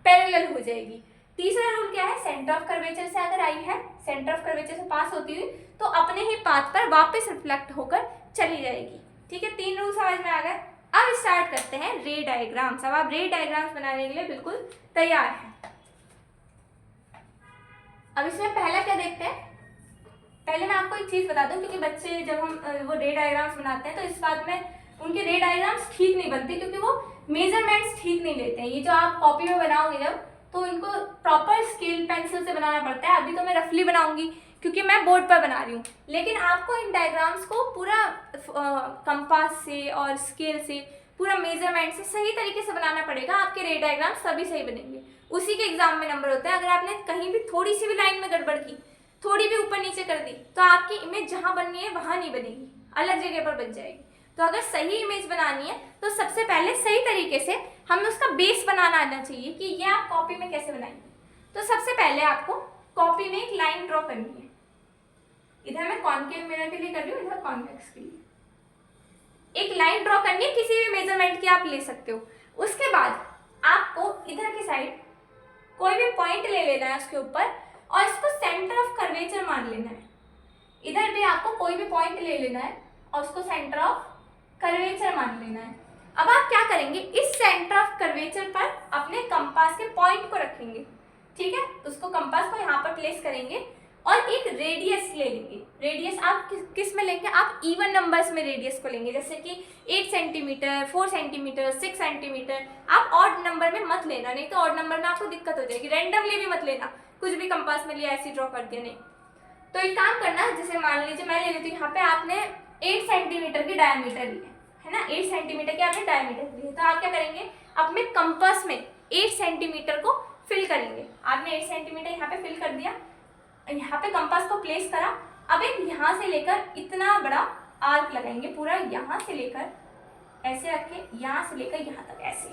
पैरेलल हो जाएगी। तीसरा रूल क्या है, सेंटर ऑफ कर्वेचर से अगर आई है, सेंटर ऑफ कर्वेचर से पास होती हुई, तो अपने ही पाथ पर वापस रिफ्लेक्ट होकर चली जाएगी, ठीक है। 3 रूल समझ में आ गए। अब स्टार्ट करते हैं रे डायग्राम्स। अब आप रे डायग्राम्स बनाने के लिए बिल्कुल तैयार हैं। अब इसमें पहला क्या देखते हैं, पहले मैं आपको एक चीज बता दूं, क्योंकि बच्चे जब हम वो रे डायग्राम्स बनाते हैं तो इस बात में उनके रे डायग्राम्स ठीक नहीं बनते, क्योंकि वो मेजरमेंट्स ठीक नहीं लेते हैं। ये जो आप कॉपी में बनाओगे जब, तो इनको प्रॉपर स्केल पेंसिल से बनाना पड़ता है। अभी तो मैं रफली बनाऊंगी क्योंकि मैं बोर्ड पर बना रही हूँ, लेकिन आपको इन डायग्राम्स को पूरा कंपास से और स्केल से, पूरा मेजरमेंट से सही तरीके से बनाना पड़ेगा। आपके रे डायग्राम्स तभी सही बनेंगे, उसी के एग्जाम में नंबर होता है। अगर आपने कहीं भी थोड़ी सी भी लाइन में गड़बड़ की, थोड़ी भी ऊपर नीचे कर दी, तो आपकी इमेज जहाँ बननी है वहाँ नहीं बनेगी, अलग जगह पर बन जाएगी। तो अगर सही इमेज बनानी है तो सबसे पहले सही तरीके से हमें उसका बेस बनाना आना चाहिए कि ये आप कॉपी में कैसे बनाएंगे। तो सबसे पहले आपको कॉपी में एक लाइन ड्रॉ करनी है। इधर मैं कॉनकेव मिरर के लिए कर रही हूँ, इधर कॉन्वेक्स के लिए एक लाइन ड्रॉ करनी है, किसी भी मेजरमेंट की आप ले सकते हो। उसके बाद आपको इधर की साइड कोई भी पॉइंट ले लेना है उसके ऊपर और इसको सेंटर ऑफ कर्वेचर मान लेना है। इधर भी आपको कोई भी पॉइंट ले लेना है और उसको सेंटर ऑफ कर्वेचर मान लेना है। अब आप क्या करेंगे, इस सेंटर ऑफ कर्वेचर पर अपने कंपास के पॉइंट को रखेंगे, ठीक है। उसको कंपास को यहाँ पर प्लेस करेंगे और एक रेडियस ले लेंगे। रेडियस आप किस में लेंगे, आप इवन नंबर्स में रेडियस को लेंगे, जैसे कि 8 सेंटीमीटर, 4 सेंटीमीटर, 6 सेंटीमीटर। आप ऑड नंबर में मत लेना, नहीं तो ऑड नंबर में आपको दिक्कत हो जाएगी। रैंडमली भी मत लेना, कुछ भी कंपास में लिया ऐसे ड्रॉ कर दिया, नहीं। तो एक काम करना, जैसे मान लीजिए मैं ले लेती हूँ, यहाँ पे आपने 8 सेंटीमीटर की डायमीटर ली है ना, 8 सेंटीमीटर की आपने डायमीटर ली है। तो आप क्या करेंगे, अपने कंपास में 8 सेंटीमीटर को फिल करेंगे। आपने 8 सेंटीमीटर यहाँ पे फिल कर दिया, यहाँ पे कंपास को प्लेस करा। अब एक यहाँ से लेकर इतना बड़ा आर्क लगाएंगे, पूरा यहाँ से लेकर ऐसे रख के यहाँ से लेकर यहाँ तक ऐसे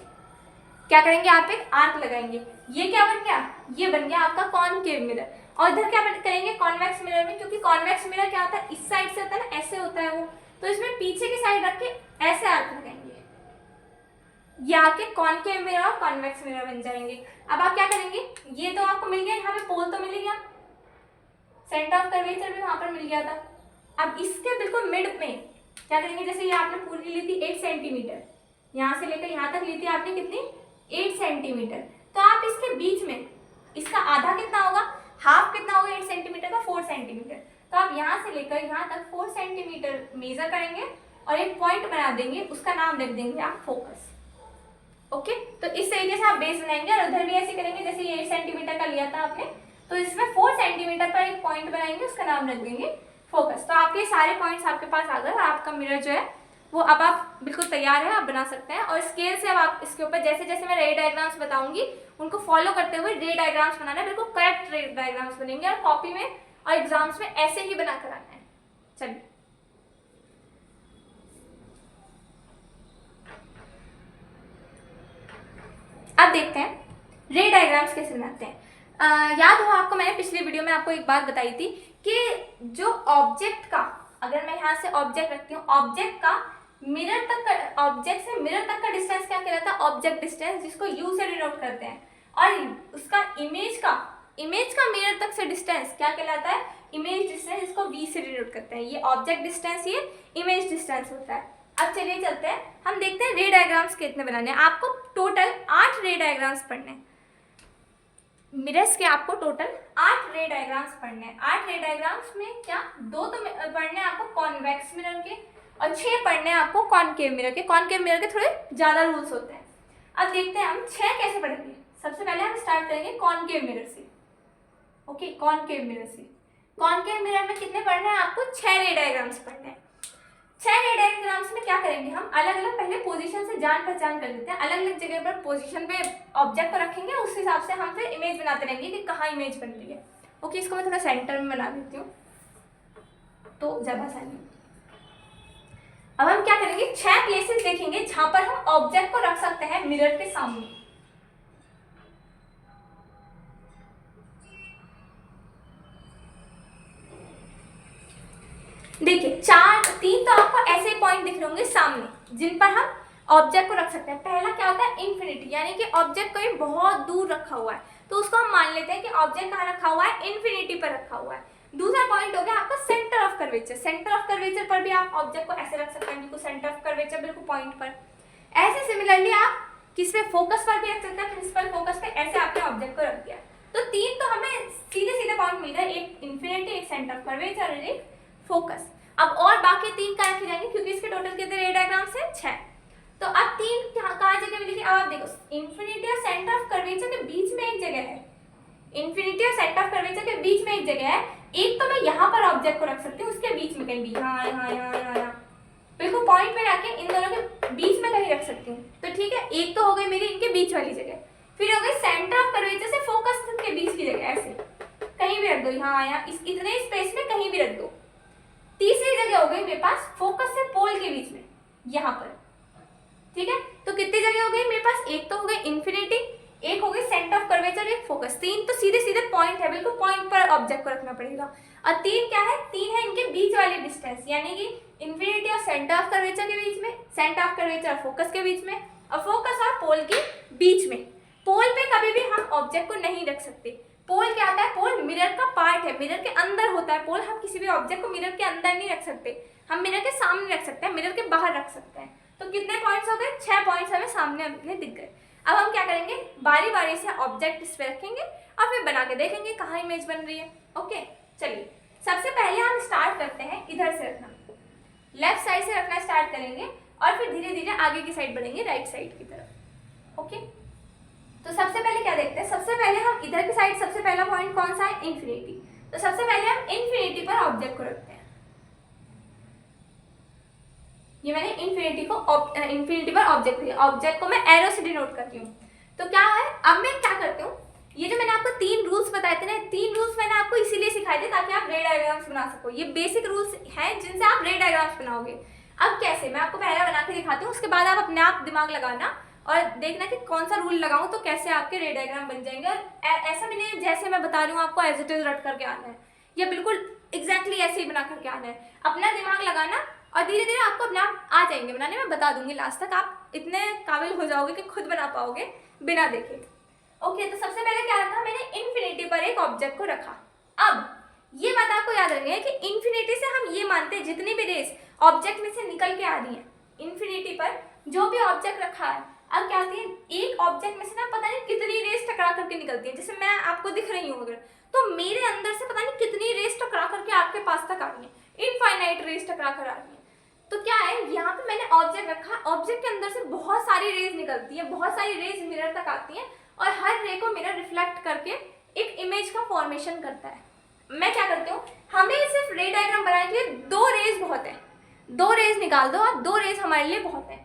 क्या करेंगे, आप एक आर्क लगाएंगे। ये क्या बन गया, ये बन गया आपका कॉनकेव मिरर। और इधर क्या करेंगे, कॉन्वेक्स मिरर में, क्योंकि कॉन्वेक्स मिरर क्या होता है, इस साइड से होता है ना, ऐसे होता है वो, तो इसमें पीछे की साइड रख के ऐसे आर्क लगाएंगे। ये आपके कॉनकेव मिरर और कॉन्वेक्स मिरर बन जाएंगे। अब आप क्या करेंगे, ये तो आपको मिल गया, यहाँ पे पोल तो मिल गया, सेंटर ऑफ कर्वेचर भी वहां पर मिल गया था। अब इसके बिल्कुल मिड में क्या करेंगे, जैसे ये आपने पूरी ली थी 8 सेंटीमीटर, यहाँ से लेकर यहाँ तक ली थी आपने कितनी, 8 सेंटीमीटर। तो आप इसके बीच में, इसका आधा कितना होगा, हाफ कितना होगा 8 सेंटीमीटर का, 4 सेंटीमीटर। तो आप यहाँ से लेकर यहाँ तक 4 सेंटीमीटर मेजर करेंगे और एक पॉइंट बना देंगे, उसका नाम रख देंगे आप फोकस। ओके, तो इस तरीके से आप बेस बनाएंगे। और उधर भी ऐसे करेंगे, जैसे ये 8 सेंटीमीटर का लिया था आपने, तो इसमें 4 सेंटीमीटर पर एक पॉइंट बनाएंगे, उसका नाम रख देंगे फोकस। तो आपके सारे पॉइंट्स आपके पास आ गए, आपका मिरर जो है वो अब आप बिल्कुल तैयार है, आप बना सकते हैं। और स्केल से अब आप इसके ऊपर जैसे जैसे मैं रे डायग्राम्स बताऊंगी उनको फॉलो करते हुए रे डायग्राम्स बनाना है, बिल्कुल करेक्ट रे डायग्राम्स बनेंगे और कॉपी में और एग्जाम्स में ऐसे ही बना कर आना है। चलिए अब देखते हैं रे डायग्राम्स कैसे बनाते हैं। याद हो आपको, मैंने पिछली वीडियो में आपको एक बात बताई थी कि जो ऑब्जेक्ट का, अगर मैं यहाँ से ऑब्जेक्ट रखती हूँ, ऑब्जेक्ट का मिरर तक का, ऑब्जेक्ट से मिरर तक का डिस्टेंस क्या कहलाता है, ऑब्जेक्ट डिस्टेंस, जिसको यू से डिनोट करते हैं। और उसका इमेज का मिरर तक से डिस्टेंस क्या कहलाता है, इमेज डिस्टेंस, जिसको वी से डिनोट करते हैं। ये ऑब्जेक्ट डिस्टेंस, ये इमेज डिस्टेंस होता है। अब चलिए चलते हैं, हम देखते हैं रे डायग्राम्स कितने बनाने हैं। आपको टोटल 8 रे डायग्राम्स पढ़ने हैं, मिरर्स के आपको टोटल 8 रे डायग्राम्स पढ़ने हैं। 8 रे डायग्राम्स में क्या, 2 तो पढ़ने हैं आपको कॉन्वेक्स मिरर के और 6 पढ़ने हैं आपको कॉनकेव मिरर के। कॉनकेव मिरर के थोड़े ज़्यादा रूल्स होते हैं। अब देखते हैं हम 6 कैसे पढ़ेंगे। सबसे पहले हम स्टार्ट करेंगे कॉनकेव मिरर से। ओके, कॉनकेव मिरर से। कॉनकेव मिरर में कितने पढ़ने हैं आपको, 6 रे डायग्राम्स पढ़ने हैं। 6 रे डायग्राम्स में क्या करेंगे, हम अलग अलग पहले पोजीशन से जान पहचान कर लेते हैं। अलग अलग जगह पर पोजीशन पे ऑब्जेक्ट को रखेंगे, उस हिसाब से हम फिर इमेज बनाते रहेंगे कि कहाँ इमेज बन रही है। ओके, इसको मैं थोड़ा सेंटर में बना देती हूँ तो ज़्यादा आसानी। अब हम क्या करेंगे, 6 प्लेसेस देखेंगे जहां पर हम ऑब्जेक्ट को रख सकते हैं मिरर के सामने। देखिए 3 तो आपको ऐसे पॉइंट दिख रहे होंगे सामने, जिन पर हम ऑब्जेक्ट को रख सकते हैं। पहला क्या होता है, इन्फिनिटी, यानी कि ऑब्जेक्ट कहीं बहुत दूर रखा हुआ है, तो उसको हम मान लेते हैं कि ऑब्जेक्ट कहाँ रखा हुआ है, इन्फिनिटी पर रखा हुआ है। दूसरा पॉइंट हो गया आपका centre of curvature. Centre of curvature पर भी आप ऑब्जेक्ट को ऐसे रख सकते हैं, बिल्कुल सेंटर ऑफ कर्वेचर, बिल्कुल पॉइंट पर। ऐसे सिमिलरली आप किस पे, फोकस पर भी रख सकते हैं, प्रिंसिपल फोकस पे। ऐसे आपने ऑब्जेक्ट को रख दिया, तो 3 तो हमें सीधे सीधे पॉइंट मिल गए, एक इन्फिनिटी, एक सेंटर ऑफ कर्वेचर और एक फोकस। अब और बाकी 3 कहाँ रखे जाएंगे, क्योंकि इसके टोटल कितने रे डायग्राम्स हैं, 6। तो अब 3 कहाँ जगह मिलेगी। अब आप देखो, इन्फिनिटी और सेंटर ऑफ कर्वेचर के बीच में एक जगह है, इन्फिनिटी और सेंटर ऑफ कर्वेचर के बीच में एक जगह है। एक तो मैं यहाँ पर ऑब्जेक्ट को रख सकती हूँ, उसके बीच में कहीं भी, यहाँ यहाँ यहाँ यहाँ बिल्कुल पॉइंट में रख के इन दोनों के बीच में कहीं रख सकती हूँ। तो ठीक है, एक तो हो गई मेरी इनके बीच वाली जगह। फिर हो गई सेंटर ऑफ कर्वेचर से फोकस के बीच की जगह, ऐसे कहीं भी रख दो, यहाँ यहाँ इतने स्पेस में कहीं भी रख दो। तीसरी जगह हो गई मेरे पास फोकस से पोल के बीच में। यहाँ पर, ठीक है। तो कितनी जगह हो गई मेरे पास, एक तो हो गई इन्फिनिटी, एक हो गई सेंटर ऑफ कर्वेचर, एक फोकस। तीन तो सीधे सीधे पॉइंट है, बिल्कुल पॉइंट पर ऑब्जेक्ट को रखना पड़ेगा। और तीन क्या है, तीन है इनके बीच वाली डिस्टेंस, यानी कि इन्फिनिटी और सेंटर ऑफ कर्वेचर के बीच में, सेंटर ऑफ कर्वेचर और फोकस के बीच में, और फोकस और पोल के बीच में। पोल पे कभी भी हम ऑब्जेक्ट को नहीं रख सकते। पोल क्या होता है, पोल मिरर का पार्ट है, मिरर के अंदर होता है पोल। हम किसी भी ऑब्जेक्ट को मिरर के अंदर नहीं रख सकते, हम मिरर के सामने रख सकते हैं, मिरर के बाहर रख सकते हैं। तो कितने पॉइंट्स हो गए, 6 पॉइंट्स हमें सामने अपने दिख गए। अब हम क्या करेंगे, बारी बारी से ऑब्जेक्ट इस पे रखेंगे और फिर बना के देखेंगे कहाँ इमेज बन रही है। ओके, चलिए सबसे पहले हम स्टार्ट करते हैं इधर से रखना, लेफ्ट साइड से रखना स्टार्ट करेंगे और फिर धीरे धीरे आगे की साइड बढ़ेंगे, राइट साइड की तरफ। ओके, तो सबसे पहले क्या देखते हैं, सबसे पहले हम इधर की साइड, सबसे पहला पॉइंट कौन सा है, इन्फिनिटी। तो सबसे पहले हम इन्फिनिटी पर ऑब्जेक्ट को रखते हैं। ये मैंने इन्फिनिटी पर ऑब्जेक्ट लिया, ऑब्जेक्ट को मैं एरो से डिनोट करती हूँ। तो क्या है, अब मैं क्या करती हूँ, ये जो मैंने आपको 3 रूल्स बताए थे ना, 3 रूल्स मैंने आपको इसीलिए सिखाए थे ताकि आप रे डायग्राम्स बना सको। ये बेसिक रूल्स हैं जिनसे आप रे डायग्राम्स बनाओगे। अब कैसे, मैं आपको पहला बना के दिखाती हूँ, उसके बाद आप अपने आप दिमाग लगाना और देखना कि कौन सा रूल लगाऊं तो कैसे आपके रे डायग्राम बन जाएंगे। और ऐसा भी नहीं जैसे मैं बता रही हूँ आपको एज इट इज रट करके आना है, या बिल्कुल एग्जैक्टली ऐसे ही बना करके आना है। अपना दिमाग लगाना और धीरे धीरे आपको अपने आप आ जाएंगे बनाने। मैं बता दूंगी लास्ट तक, आप इतने काबिल हो जाओगे कि खुद बना पाओगे बिना देखे। ओके, तो सबसे पहले क्या रखा मैंने, इन्फिनिटी पर एक ऑब्जेक्ट को रखा। अब ये बात आपको याद रखनी है कि इन्फिनिटी से हम ये मानते हैं जितनी भी रेस ऑब्जेक्ट में से निकल के आ रही है, इन्फिनिटी पर जो भी ऑब्जेक्ट रखा है, अब क्या होती है, एक ऑब्जेक्ट में से ना पता नहीं कितनी रेस टकरा करके निकलती है। जैसे मैं आपको दिख रही हूँ अगर, तो मेरे अंदर से पता नहीं कितनी रेस टकरा करके आपके पास तक आ रही है, इनफाइनाइट रेस टकरा कर आ रही है। तो क्या है, यहाँ पे मैंने ऑब्जेक्ट रखा, ऑब्जेक्ट के अंदर से बहुत सारी रेज निकलती है, बहुत सारी रेज मिरर तक आती है और हर रे को मिरर रिफ्लेक्ट करके एक इमेज का फॉर्मेशन करता है। मैं क्या करती हूँ, हमें सिर्फ रे डायग्राम बनाने के लिए 2 रेज बहुत है, 2 रेज निकाल दो और 2 रेज हमारे लिए बहुत है।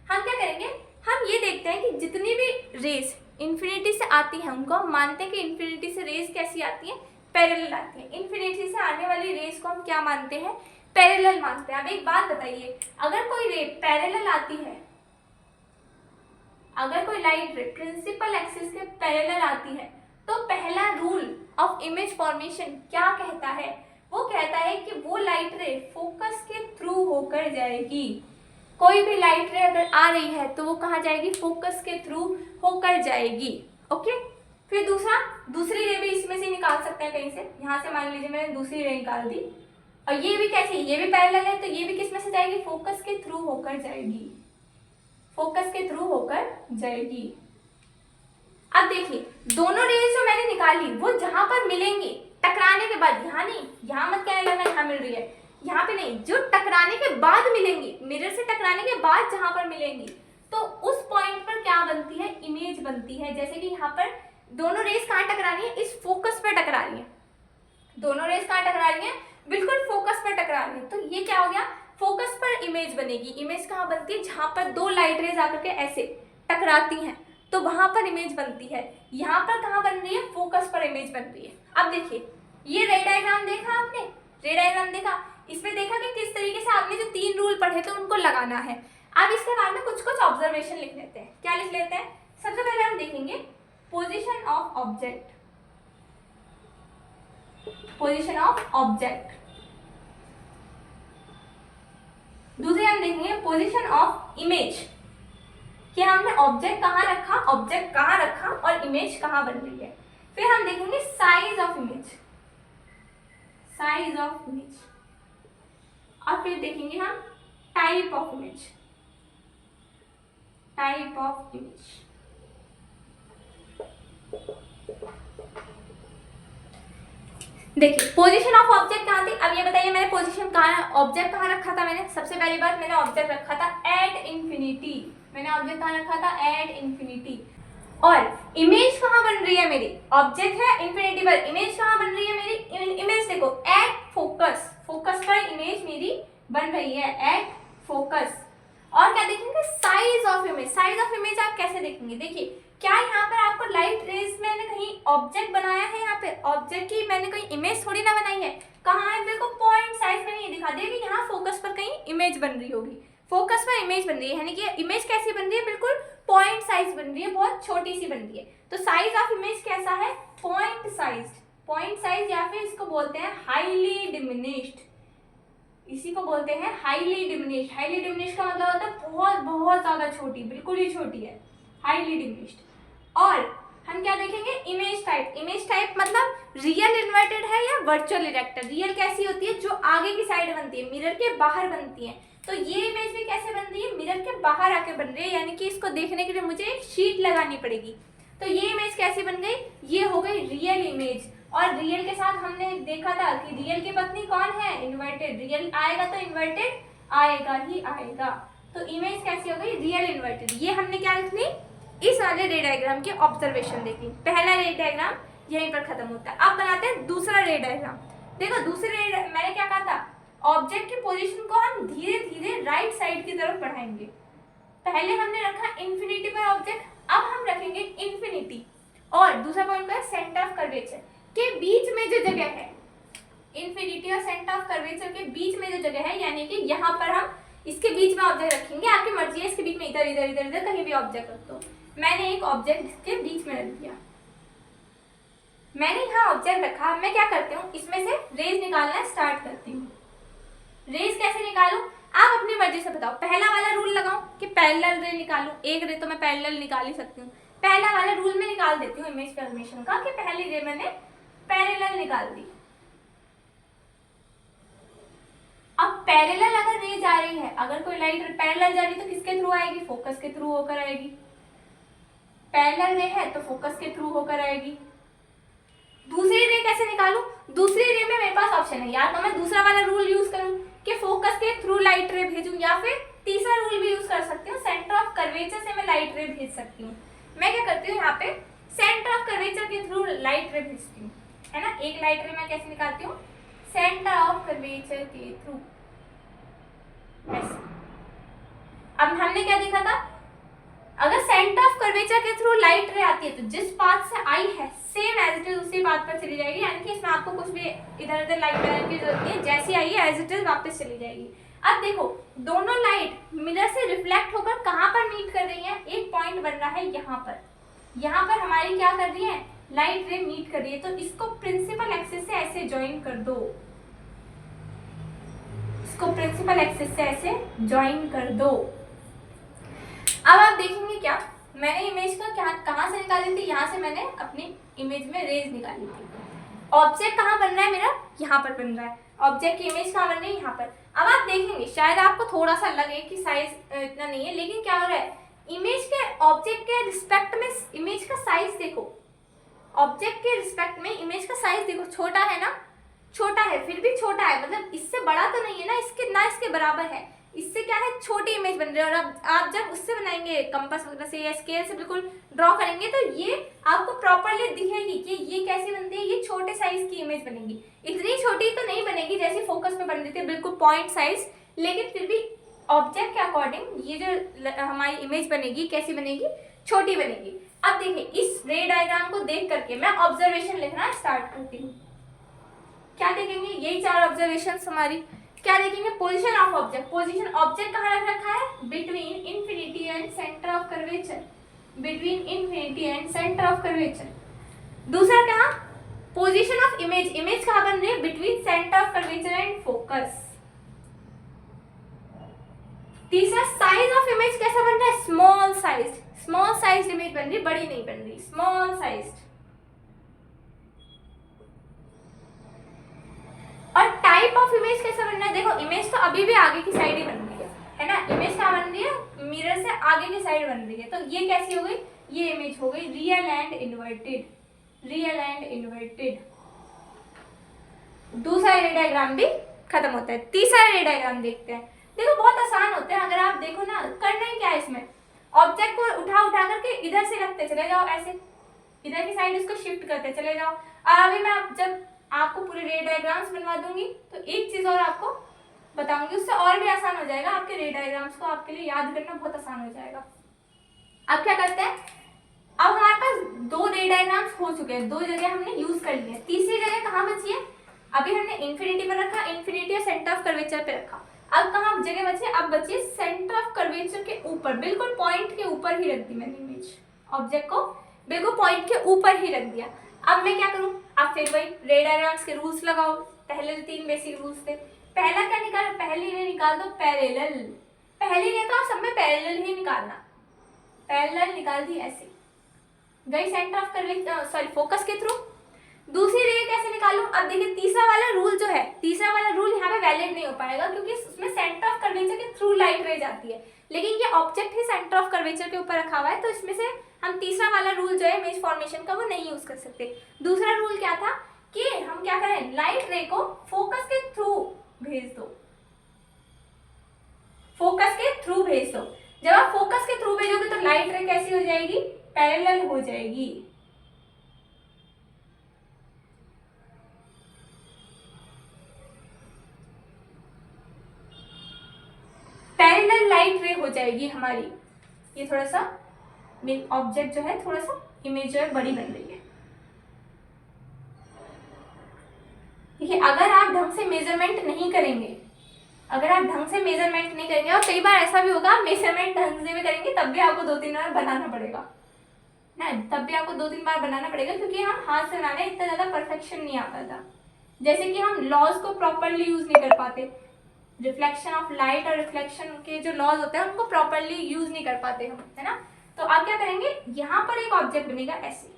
हम क्या करेंगे, हम ये देखते हैं कि जितनी भी रेज इन्फिनिटी से आती हैं उनको हम मानते हैं कि इन्फिनिटी से रेज कैसी आती है, पैरेलल आती है। इन्फिनिटी से आने वाली रेज को हम क्या मानते हैं, पैरेलल मानते हैं। अब एक बात बताइए, अगर कोई रे पैरेलल आती है, अगर कोई लाइट रे प्रिंसिपल एक्सिस के पैरेलल आती है, तो पहला रूल ऑफ इमेज फॉर्मेशन क्या कहता है, वो कहता है कि वो लाइट रे फोकस के थ्रू होकर जाएगी। कोई भी लाइट रे अगर आ रही है तो वो कहाँ जाएगी, फोकस के थ्रू होकर जाएगी। ओके, फिर दूसरी रे भी इसमें से निकाल सकते हैं कहीं से, यहाँ से मान लीजिए मैंने दूसरी रे निकाल दी, और ये भी कैसे, ये भी पैरेलल है तो ये भी किस में से जाएगी, फोकस के थ्रू होकर जाएगी, फोकस के थ्रू होकर जाएगी। अब देखिए दोनों रेज जो मैंने निकाली वो जहां पर मिलेंगी टकराने के बाद, यहाँ नहीं, यहाँ मत कहने लगना यहाँ मिल रही है, यहाँ पे नहीं, जो टकराने के बाद मिलेंगी, मिरर से टकराने के बाद जहां पर मिलेंगी, तो उस पॉइंट पर क्या बनती है, इमेज बनती है। जैसे कि यहाँ पर दोनों रेज कहाँ टकरा रही है, इस फोकस पर टकरा रही है, दोनों रेज कहाँ टकरा रही है, बिल्कुल फोकस पर टकरा रही है। तो ये क्या हो गया, फोकस पर इमेज बनेगी। इमेज कहाँ बनती है, जहां पर 2 लाइट रेज आकर के ऐसे टकराती हैं तो वहां पर इमेज बनती है। यहाँ पर कहाँ बन रही है, फोकस पर इमेज बन रही है। अब देखिए ये रे डायग्राम देखा आपने, रे डायग्राम देखा, इसमें देखा कि किस तरीके से आपने जो 3 रूल पढ़े थे उनको लगाना है। अब इसके बाद में कुछ कुछ ऑब्जर्वेशन लिख लेते हैं। क्या लिख लेते हैं, सबसे पहले हम देखेंगे position of object, position of object. दूसरे हम देखेंगे पोजीशन ऑफ इमेज, कि हमने ऑब्जेक्ट कहाँ रखा, ऑब्जेक्ट कहाँ रखा और इमेज कहाँ बन रही है। फिर हम देखेंगे size of image, size of image, और फिर देखेंगे हम type of image, type of image. देखिए पोजीशन ऑफ ऑब्जेक्ट कहाँ थी, अब ये बताइए मैंने पोजीशन कहाँ, ऑब्जेक्ट कहाँ रखा था मैंने, सबसे पहली बात मैंने ऑब्जेक्ट रखा था एट इन्फिनिटी, मैंने ऑब्जेक्ट कहाँ रखा था, एट इन्फिनिटी। और इमेज कहाँ बन रही है मेरी, ऑब्जेक्ट है इन्फिनिटी पर, इमेज कहाँ बन रही है मेरी, इमेज देखो एट फोकस, फोकस पर इमेज मेरी बन रही है एट फोकस। और क्या देखेंगे, size of image, size of image आप कैसे देखेंगे, देखिए क्या यहाँ पर आपको लाइट रेज मैंने कहीं ऑब्जेक्ट बनाया है, यहाँ पे ऑब्जेक्ट की मैंने कोई इमेज थोड़ी ना बनाई है, कहाँ है, देखो पॉइंट साइज में ये दिखा दिया कि यहाँ फोकस पर कहीं इमेज बन रही होगी, फोकस पर इमेज बन रही है, यानी कि इमेज कैसी बन रही है, बिल्कुल पॉइंट साइज बन रही है, बहुत छोटी सी बन रही है। तो साइज ऑफ इमेज कैसा है, पॉइंट साइज या फिर इसको बोलते हैं हाईली डिमिनिश्ड, इसी को बोलते हैं हाईली डिमिनिश्ड। हाईली डिमिनिश्ड का मतलब होता है बहुत बहुत ज्यादा छोटी, बिल्कुल ही छोटी है, हाईली डिमिनिश्ड। और हम क्या देखेंगे, इमेज टाइप मतलब रियल इन्वर्टेड है या वर्चुअल इरेक्टर। रियल कैसी होती है, जो आगे की साइड बनती है, मिरर के बाहर बनती है। तो ये इमेज भी कैसे बन रही है, मिरर के बाहर आके बन रही है, यानी कि इसको देखने के लिए मुझे एक शीट लगानी पड़ेगी। तो ये इमेज कैसी बन गई, ये हो गई रियल इमेज। और रियल के साथ हमने देखा था कि रियल की पत्नी कौन है, इन्वर्टेड। रियल आएगा तो इन्वर्टेड आएगा ही आएगा। तो इमेज कैसी हो गई, रियल इन्वर्टेड। ये हमने क्या लिखनी, इस वाले रे डायग्राम के ऑब्जर्वेशन देखी। पहला रे डायग्राम यहीं पर खत्म होता है। अब बनाते हैं दूसरा रे डायग्राम। देखो दूसरे मैंने क्या कहा था, ऑब्जेक्ट की पोजीशन को हम धीरे धीरे राइट साइड की तरफ बढ़ाएंगे। पहले हमने रखा इन्फिनिटी पर ऑब्जेक्ट, अब हम रखेंगे इन्फिनिटी। और दूसरा पॉइंट है सेंटर ऑफ कर्वेचर के बीच में जो जगह है, इन्फिनिटी और सेंटर ऑफ कर्वेचर के बीच में जो जगह है, यानी कि यहाँ पर हम इसके बीच में ऑब्जेक्ट रखेंगे। आपकी मर्जी है इसके बीच में, इधर इधर इधर इधर कहीं भी ऑब्जेक्ट रख दो। मैंने एक ऑब्जेक्ट इसके बीच में रख दिया, मैंने यहाँ ऑब्जेक्ट रखा। मैं क्या करती हूँ, इसमें से रेज निकालना स्टार्ट करती हूँ। रेज कैसे निकालूं, आप अपनी मर्जी से बताओ। पहला वाला रूल लगाऊं कि पैरेलल रे निकालूं, एक रे तो मैं पैरेलल निकाल ही सकती हूँ। पहला वाला रूल में निकाल देती हूँ इमेज फॉर्मेशन का, कि पहली रे मैंने पैरेलल निकाल दी। अब पैरेलल अगर रे जा रही है, अगर कोई लाइट पैरेलल जा रही है तो किसके थ्रू आएगी, फोकस के थ्रू होकर आएगी। पैरेलल रे है तो फोकस के थ्रू होकर आएगी। दूसरी रे कैसे निकालूं, दूसरी रे में मेरे पास ऑप्शन है, या तो मैं दूसरा वाला रूल यूज करूं कि फोकस के थ्रू लाइट रे भेजूं, या फिर तीसरा रूल भी यूज कर सकती हूँ, सेंटर ऑफ कर्वेचर से मैं लाइट रे भेज सकती हूँ। मैं क्या करती हूँ, यहाँ पे सेंटर ऑफ कर्वेचर के थ्रू लाइट रे भेजती हूँ, है ना। एक लाइट रे मैं कैसे निकालती हूँ, सेंटर ऑफ कर्वेचर के थ्रू, ऐसे। अब हमने क्या देखा था, अगर सेंटर ऑफ कर्वेचर के थ्रू लाइट रे आती है तो जिस पाथ से आई है सेम एज इट इज उसी पाथ पर चली जाएगी, यानी कि इसमें आपको कुछ भी इधर उधर लाइट बनाने की जरूरत नहीं है, जैसी आई है एज इट इज वापस चली जाएगी। अब देखो दोनों लाइट मिरर से रिफ्लेक्ट होकर कहाँ पर मीट कर रही है, एक पॉइंट बन रहा है यहाँ पर। यहाँ पर हमारी क्या कर रही है, लाइट रे मीट कर रही है, तो इसको प्रिंसिपल एक्सिस से ऐसे ज्वाइन कर दो, इसको प्रिंसिपल एक्सिस से ऐसे ज्वाइन कर दो। अब आप देखेंगे क्या, मैंने इमेज का क्या कहाँ से निकाली थी, यहाँ से मैंने अपनी इमेज में रेज निकाली थी। ऑब्जेक्ट कहाँ बन रहा है मेरा, यहाँ पर बन रहा है। ऑब्जेक्ट की इमेज कहाँ बन रही है, यहाँ पर। अब आप देखेंगे शायद आपको थोड़ा सा लगे कि साइज इतना नहीं है, लेकिन क्या हो रहा है, इमेज के ऑब्जेक्ट के रिस्पेक्ट में इमेज का साइज देखो, ऑब्जेक्ट के रिस्पेक्ट में इमेज का साइज देखो, छोटा है ना, छोटा है, फिर भी छोटा है, मतलब इससे बड़ा तो नहीं है ना, इसके ना इसके बराबर है, इससे क्या है छोटी इमेज बन रही है। और अब आप जब उससे बनाएंगे कंपास वगैरह से या स्केल से बिल्कुल ड्रॉ करेंगे तो ये आपको प्रॉपरली दिखेगी कि ये कैसी बनती है, ये छोटे साइज की इमेज बनेगी। इतनी छोटी तो नहीं बनेगी जैसी फोकस में बन रही थी, बिल्कुल पॉइंट साइज, लेकिन फिर भी ऑब्जेक्ट के अकॉर्डिंग ये जो हमारी इमेज बनेगी कैसी बनेगी, छोटी बनेगी। अब देखिए इस रे डायग्राम को देख करके मैं ऑब्जर्वेशन लिखना स्टार्ट करती हूँ। क्या देखेंगे, यही चार ऑब्जर्वेशन हमारी। क्या देखेंगे, position of object, position object कहाँ रख रखा है, between infinity and centre of curvature, between infinity and centre of curvature. दूसरा क्या, पोजीशन ऑफ इमेज, इमेज कहाँ बन रही है, between centre of curvature and focus. तीसरा साइज ऑफ इमेज कैसा बन रहा है, small size, small size image बन रही है, बड़ी नहीं बन रही, स्मॉल साइज। और टाइप ऑफ इमेज कैसा बनना है, देखो इमेज तो अभी भी आगे की साइड ही बन रही है ना, इमेज क्या बन रही है, मिरर से आगे की साइड बन रही है, तो ये कैसी हो गई, ये इमेज हो गई real and inverted, real and inverted. दूसरा रे डायग्राम भी खत्म होता है। तीसरा रे डायग्राम देखते हैं। देखो बहुत आसान होते हैं, अगर आप देखो ना, करना ही क्या है इसमें, ऑब्जेक्ट को उठा उठा करके इधर से रखते चले जाओ, ऐसे इधर की साइड इसको शिफ्ट करते चले जाओ। और अभी मैं जब आपको पूरे रे डायग्राम्स बनवा दूंगी तो एक चीज और आपको बताऊंगी, उससे और भी आसान हो जाएगा, आपके रे डायग्राम्स को आपके लिए याद करना बहुत आसान हो जाएगा। अब क्या करते हैं, अब हमारे पास दो रे डायग्राम्स हो चुके हैं, दो जगह हमने यूज कर लिए, तीसरी जगह कहाँ बची है, अभी हमने इन्फिनिटी पर रखा, इन्फिनिटी और सेंटर ऑफ कर्वेचर पे रखा। अब कहाँ जगह बची? अब बची है सेंटर ऑफ कर्वेचर के ऊपर, बिल्कुल पॉइंट के ऊपर ही रख दी मैंने इमेज, ऑब्जेक्ट को बिल्कुल पॉइंट के ऊपर ही रख दिया। अब मैं क्या करूँ? अब फिर वही रे डायग्राम्स के रूल्स लगाओ। पहले 3 बेसिक रूल्स थे। पहला क्या निकालो? पहली रे निकाल दो पैरेलल। पहली रे तो सब में पैरेलल ही निकालना, पैरेलल निकाल दी, ऐसे गई centre of curvature sorry focus के थ्रू। दूसरी रे कैसे निकालूं? अब देखिए तीसरा वाला रूल जो है, तीसरा वाला रूल यहाँ पे वैलिड नहीं हो पाएगा क्योंकि उसमें सेंटर ऑफ कर्वेचर के थ्रू लाइट रे जाती है, लेकिन ये object he centre of curvature के ऊपर रखा हुआ है, तो इसमें से हम तीसरा वाला रूल जो है इमेज फॉर्मेशन का वो नहीं यूज कर सकते। दूसरा रूल क्या था कि हम क्या करें? लाइट रे को फोकस के थ्रू भेज दो, फोकस के थ्रू भेज दो। जब आप फोकस के थ्रू भेजोगे तो लाइट रे कैसी हो जाएगी? पैरेलल हो जाएगी। पैरेलल लाइट रे हो जाएगी हमारी। ये थोड़ा सा ऑब्जेक्ट जो है थोड़ा सा इमेज जो है बड़ी बन रही है। देखिए अगर आप ढंग से मेजरमेंट नहीं करेंगे, अगर आप ढंग से मेजरमेंट नहीं करेंगे, और कई बार ऐसा भी होगा आप मेजरमेंट ढंग से भी करेंगे तब भी आपको 2-3 बार बनाना पड़ेगा ना, तब भी आपको 2-3 बार बनाना पड़ेगा क्योंकि हम हाथ से बनाने इतना ज्यादा परफेक्शन नहीं आता था। जैसे कि हम लॉज को प्रॉपरली यूज नहीं कर पाते, रिफ्लेक्शन ऑफ लाइट और रिफ्लेक्शन के जो लॉज होते हैं उनको प्रॉपरली यूज नहीं कर पाते हम, है ना। तो आप क्या करेंगे? यहाँ पर एक ऑब्जेक्ट बनेगा ऐसे,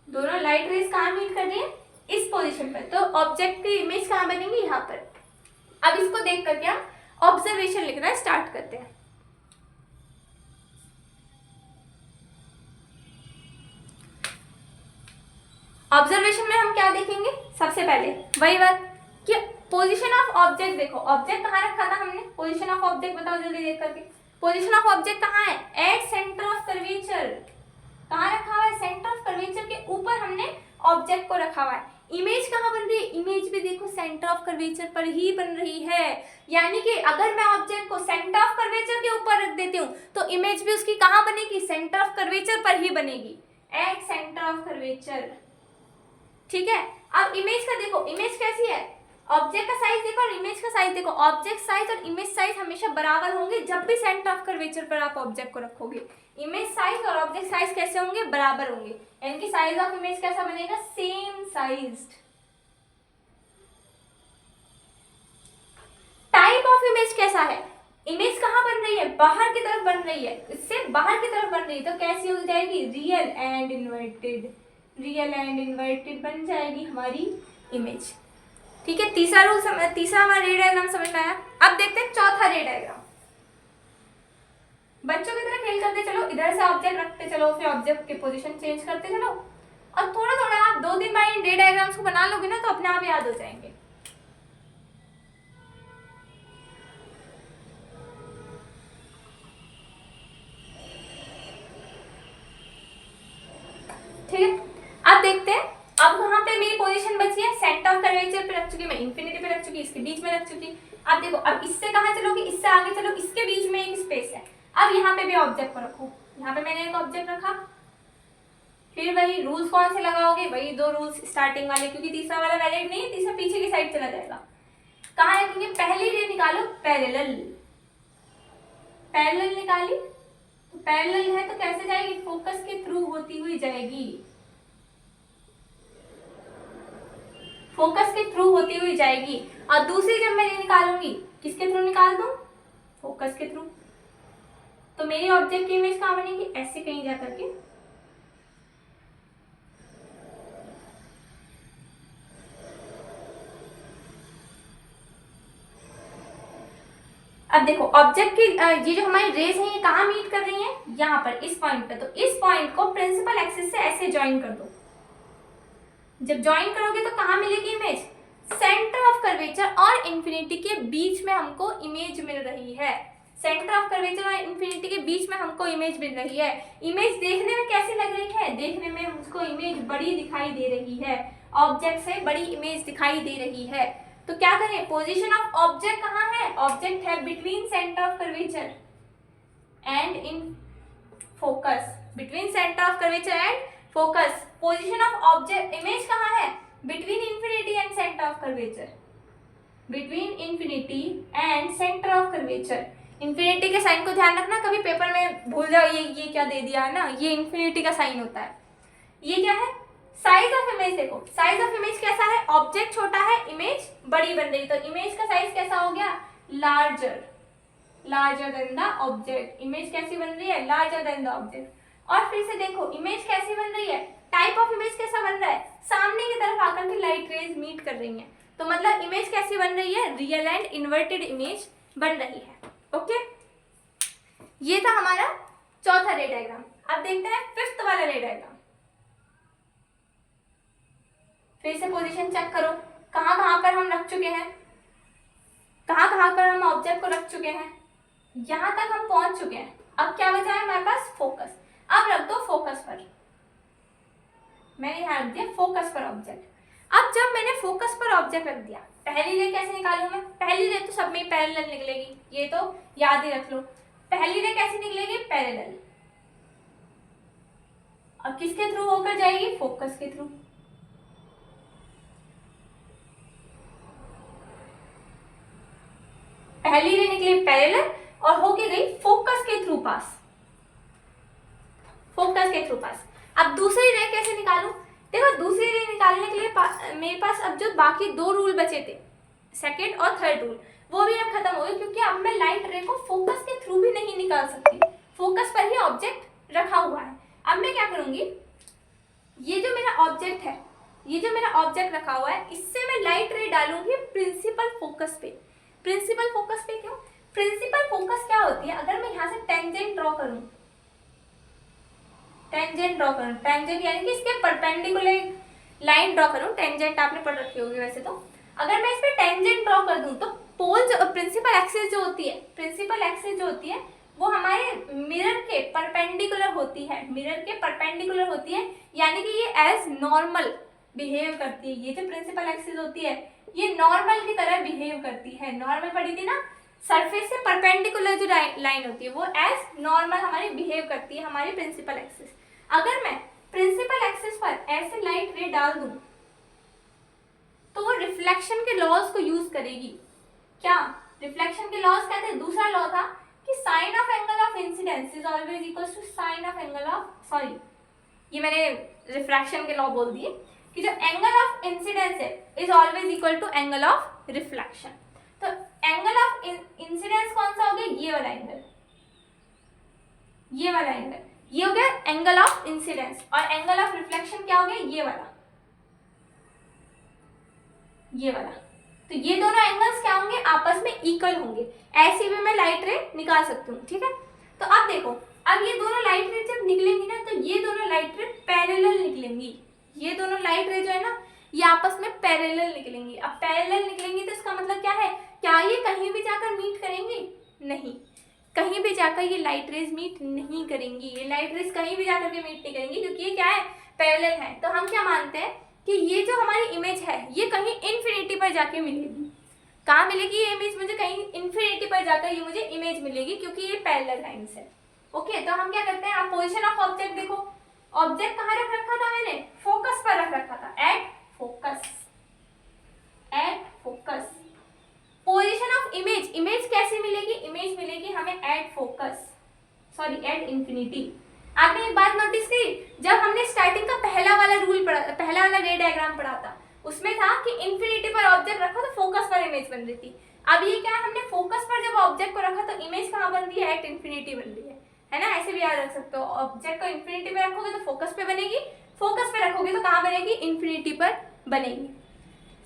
दोनों लाइट रेज कहाँ मीट कर रही है? इस पोजीशन पर, तो ऑब्जेक्ट की इमेज कहाँ बनेगी? यहाँ पर। अब इसको देख करके हम ऑब्जर्वेशन लिखना स्टार्ट करते हैं। ऑब्जर्वेशन में हम क्या देखेंगे? सबसे पहले वही बात कि पोजीशन ऑफ ऑब्जेक्ट देखो, ऑब्जेक्ट कहाँ रखा था हमने? पोजीशन ऑफ ऑब्जेक्ट बताओ जल्दी देख करके। पोजीशन ऑफ ऑब्जेक्ट कहाँ है? At centre of curvature. कहाँ रखा हुआ है? सेंटर ऑफ कर्वेचर के ऊपर हमने ऑब्जेक्ट को रखा हुआ है। इमेज कहाँ बन रही है? इमेज भी देखो सेंटर ऑफ कर्वेचर पर ही बन रही है, यानी कि अगर मैं ऑब्जेक्ट को सेंटर ऑफ कर्वेचर के ऊपर रख देती हूँ तो इमेज भी उसकी कहाँ बनेगी? सेंटर ऑफ कर्वेचर पर ही बनेगी, एट सेंटर ऑफ कर्वेचर। ठीक है। अब इमेज का देखो, इमेज कैसी है? ऑब्जेक्ट का साइज देखो और इमेज का साइज देखो। ऑब्जेक्ट साइज और इमेज साइज हमेशा बराबर होंगे जब भी सेंटर ऑफ कर्वेचर पर आप ऑब्जेक्ट को रखोगे। इमेज साइज और ऑब्जेक्ट साइज कैसे होंगे? बराबर होंगे, यानी कि साइज ऑफ इमेज कैसा बनेगा? Same sized. Type of image कैसा है? इमेज कहाँ बन रही है? बाहर की तरफ बन रही है, इससे बाहर की तरफ बन रही है, तो कैसी हो जाएगी? Real and inverted. Real and inverted बन जाएगी हमारी इमेज। ठीक है, तीसरा रूल तीसरा हमारा रे डायग्राम समझ में आया। अब देखते हैं चौथा रे डायग्राम। बच्चों की तरह खेल करते चलो, इधर से ऑब्जेक्ट रखते चलो, फिर ऑब्जेक्ट की पोजीशन चेंज करते चलो, और थोड़ा थोड़ा आप 2-3 बार इन रे डायग्राम्स को बना लोगे ना तो अपने आप याद हो जाएंगे। ठीक है, अब देखते हैं। अब वहां पे मेरी पोजीशन बची है, सेंटर ऑफ कर्वेचर पे रख चुकी, मैं इंफिनिटी पे रख चुकी, इसके बीच में रख चुकी। अब देखो, अब इससे कहां चलोगी? इससे आगे चलो, इसके बीच में एक स्पेस है। अब यहाँ पे भी ऑब्जेक्ट को रखो, यहाँ पे मैंने एक ऑब्जेक्ट रखा, फिर वही रूल्स कौन से लगाओगे? वही 2 रूल्स स्टार्टिंग वाले, क्योंकि तीसरा वाला वैलिड नहीं है, तीसरा पीछे की साइड चला जाएगा। कहाँ रखेंगे? पहली रे निकालो पैरेलल, पैरेलल निकाली तो पैरेलल है तो कैसे जाएगी? फोकस के थ्रू होती हुई जाएगी, फोकस के थ्रू होती हुई जाएगी। और दूसरी जब मैं निकालूंगी, किसके थ्रू निकाल दूं? फोकस के थ्रू। तो मेरी ऑब्जेक्ट की इमेज कहाँ बनेगी? ऐसे कहीं जा करके। अब देखो ऑब्जेक्ट की ये जो हमारी रेज है ये कहाँ मीट कर रही है? यहाँ पर, इस पॉइंट पे। तो इस पॉइंट को प्रिंसिपल एक्सिस से ऐसे ज्वाइन कर दो। जब ज्वाइन करोगे तो कहाँ मिलेगी इमेज? सेंटर ऑफ कर्वेचर और इंफिनिटी के बीच में हमको इमेज मिल रही है। सेंटर ऑफ कर्वेचर और इंफिनिटी के बीच में हमको इमेज मिल रही है। इमेज देखने में कैसी लग रही है? देखने में मुझको इमेज बड़ी दिखाई दे रही है, ऑब्जेक्ट से बड़ी इमेज दिखाई दे रही है। तो क्या करें? पोजीशन ऑफ ऑब्जेक्ट कहाँ है? ऑब्जेक्ट है between centre of curvature and in focus, between centre of curvature and focus. Position of object image कहाँ है? Between infinity and centre of curvature. Between infinity and centre of curvature. Infinity के साइन को ध्यान रखना, कभी पेपर में भूल जाओ ये क्या दे दिया है ना, ये इन्फिनिटी का साइन होता है। ये क्या है, साइज ऑफ इमेज। देखो साइज ऑफ इमेज कैसा है, ऑब्जेक्ट छोटा है, इमेज बड़ी बन रही, तो इमेज का साइज कैसा हो गया, larger than the object. Image कैसी बन रही है, लार्जर देन द ऑब्जेक्ट। और फिर से देखो इमेज कैसी बन रही है, टाइप ऑफ इमेज कैसा बन रहा है, सामने की तरफ आकर के लाइट रेज मीट कर रही हैं, तो मतलब इमेज कैसी बन रही है, रियल एंड इन्वर्टेड इमेज बन रही है। ओके, ये था हमारा चौथा रे डायग्राम। अब देखते हैं फिफ्थ वाला रे डायग्राम। फिर से पोजीशन चेक करो, कहाँ कहाँ पर हम रख चुके हैं, कहाँ कहाँ पर हम ऑब्जेक्ट को रख चुके हैं, यहां तक हम पहुंच चुके हैं। अब क्या बचा है हमारे पास, फोकस। अब रख दो फोकस पर, मैंने यहाँ रख दिया फोकस पर ऑब्जेक्ट। अब जब मैंने फोकस पर ऑब्जेक्ट रख दिया, पहली रे कैसे निकालूं मैं, पहली रे तो सब में पैरेलल निकलेगी, ये तो याद ही रख लो। पहली रे कैसे निकलेगी, पैरेलल। अब किसके थ्रू होकर जाएगी, फोकस के थ्रू। पहली रे निकली पैरेलल और होके गई फोकस के थ्रू पास, फोकस के थ्रू पास। अब दूसरी रे कैसे निकालूं, देखो दूसरी रे निकालने के लिए मेरे पास अब जो बाकी दो रूल बचे थे, सेकेंड और थर्ड रूल, वो भी अब खत्म हो गए, क्योंकि अब मैं लाइट रे को फोकस के थ्रू भी नहीं निकाल सकती, फोकस पर ही ऑब्जेक्ट रखा हुआ है। अब मैं क्या करूंगी, ये जो मेरा ऑब्जेक्ट है, ये जो मेरा ऑब्जेक्ट रखा हुआ है, इससे मैं लाइट रे डालूंगी प्रिंसिपल फोकस पे। प्रिंसिपल फोकस पे क्यों, प्रिंसिपल फोकस क्या होती है, अगर मैं यहाँ से टेंजेंट ड्रॉ करूं, टेंजेंट यानी कि इसके परपेंडिकुलर लाइन ड्रॉ करूं, टेंजेंट आपने पढ़ रखी होगी वैसे तो। अगर मैं इस पे टेंजेंट ड्रॉ कर दूं तो पोल जो प्रिंसिपल एक्सिस जो होती है, प्रिंसिपल एक्सिस जो होती है वो हमारे मिरर के परपेंडिकुलर होती है, मिरर के परपेंडिकुलर होती है, यानी कि ये एज नॉर्मल बिहेव करती है। ये जो प्रिंसिपल एक्सिस होती है ये नॉर्मल की तरह बिहेव करती है। नॉर्मल पढ़ी थी ना, सरफेस से परपेंडिकुलर जो लाइन होती है वो एज नॉर्मल हमारी बिहेव करती है, हमारी प्रिंसिपल एक्सिस। अगर मैं प्रिंसिपल एक्सिस पर ऐसे लाइट रे डाल दूं तो वो रिफ्लेक्शन के लॉज को यूज करेगी। क्या रिफ्लेक्शन के लॉज कहते हैं, दूसरा लॉ था कि sine of angle of incidence is always equal to sine of angle of, sorry ये मैंने रिफ्रैक्शन के लॉ बोल दिए, कि जो एंगल ऑफ इंसिडेंस है is always equal to angle of reflection. तो एंगल ऑफ इंसिडेंस कौन सा हो गया, ये वाला एंगल, ये वाला एंगल, ये हो गया एंगल ऑफ इंसिडेंस। और एंगल ऑफ रिफ्लेक्शन क्या हो गया, ये वाला, ये वाला। तो ये दोनों एंगल्स क्या होंगे, आपस में इक्वल होंगे। ऐसे भी मैं लाइट रे निकाल सकती हूँ, ठीक है। तो अब देखो, अब ये दोनों लाइट रे जब निकलेंगी ना, तो ये दोनों लाइट रे पैरेलल निकलेंगी। ये दोनों लाइट रे जो है ना, ये आपस में पैरेलल निकलेंगी। अब पैरेलल निकलेंगी तो इसका मतलब क्या है, क्या ये कहीं भी जाकर मीट करेंगी, नहीं, कहीं भी जाकर ये लाइट रेज मीट नहीं करेंगी। ये लाइट रेज कहीं भी जाकर के मीट नहीं करेंगी, क्योंकि ये क्या है, पैरेलल है। तो हम क्या मानते हैं कि ये जो हमारी इमेज है ये कहीं इन्फिनिटी पर जाके मिलेगी। कहाँ मिलेगी ये इमेज, मुझे कहीं इन्फिनिटी पर जाकर ये मुझे इमेज मिलेगी, क्योंकि ये पैरेलल लाइंस है। ओके, तो हम क्या करते हैं, आप पोजीशन ऑफ ऑब्जेक्ट देखो, ऑब्जेक्ट कहाँ रख रखा था मैंने, फोकस पर रख रखा था, at focus, at focus. Position of image, image कैसी मिलेगी, इमेज मिलेगी हमें at focus, sorry at infinity. आपने एक बात नोटिस की, जब हमने स्टार्टिंग का पहला वाला रूल पढ़ा, पहला वाला रे डायग्राम पढ़ा था, उसमें था कि इंफिनिटी पर ऑब्जेक्ट रखो तो फोकस पर इमेज बन रही थी। अब ये क्या है, हमने फोकस पर जब ऑब्जेक्ट को रखा तो इमेज कहाँ बन रही है, एट इंफिनिटी बन रही है ना। ऐसे भी याद रख सकते हो, ऑब्जेक्ट को इंफिनिटी पे रखोगे तो फोकस पे बनेगी, फोकस पे रखोगे तो कहाँ बनेगी, इंफिनिटी पर बनेगी।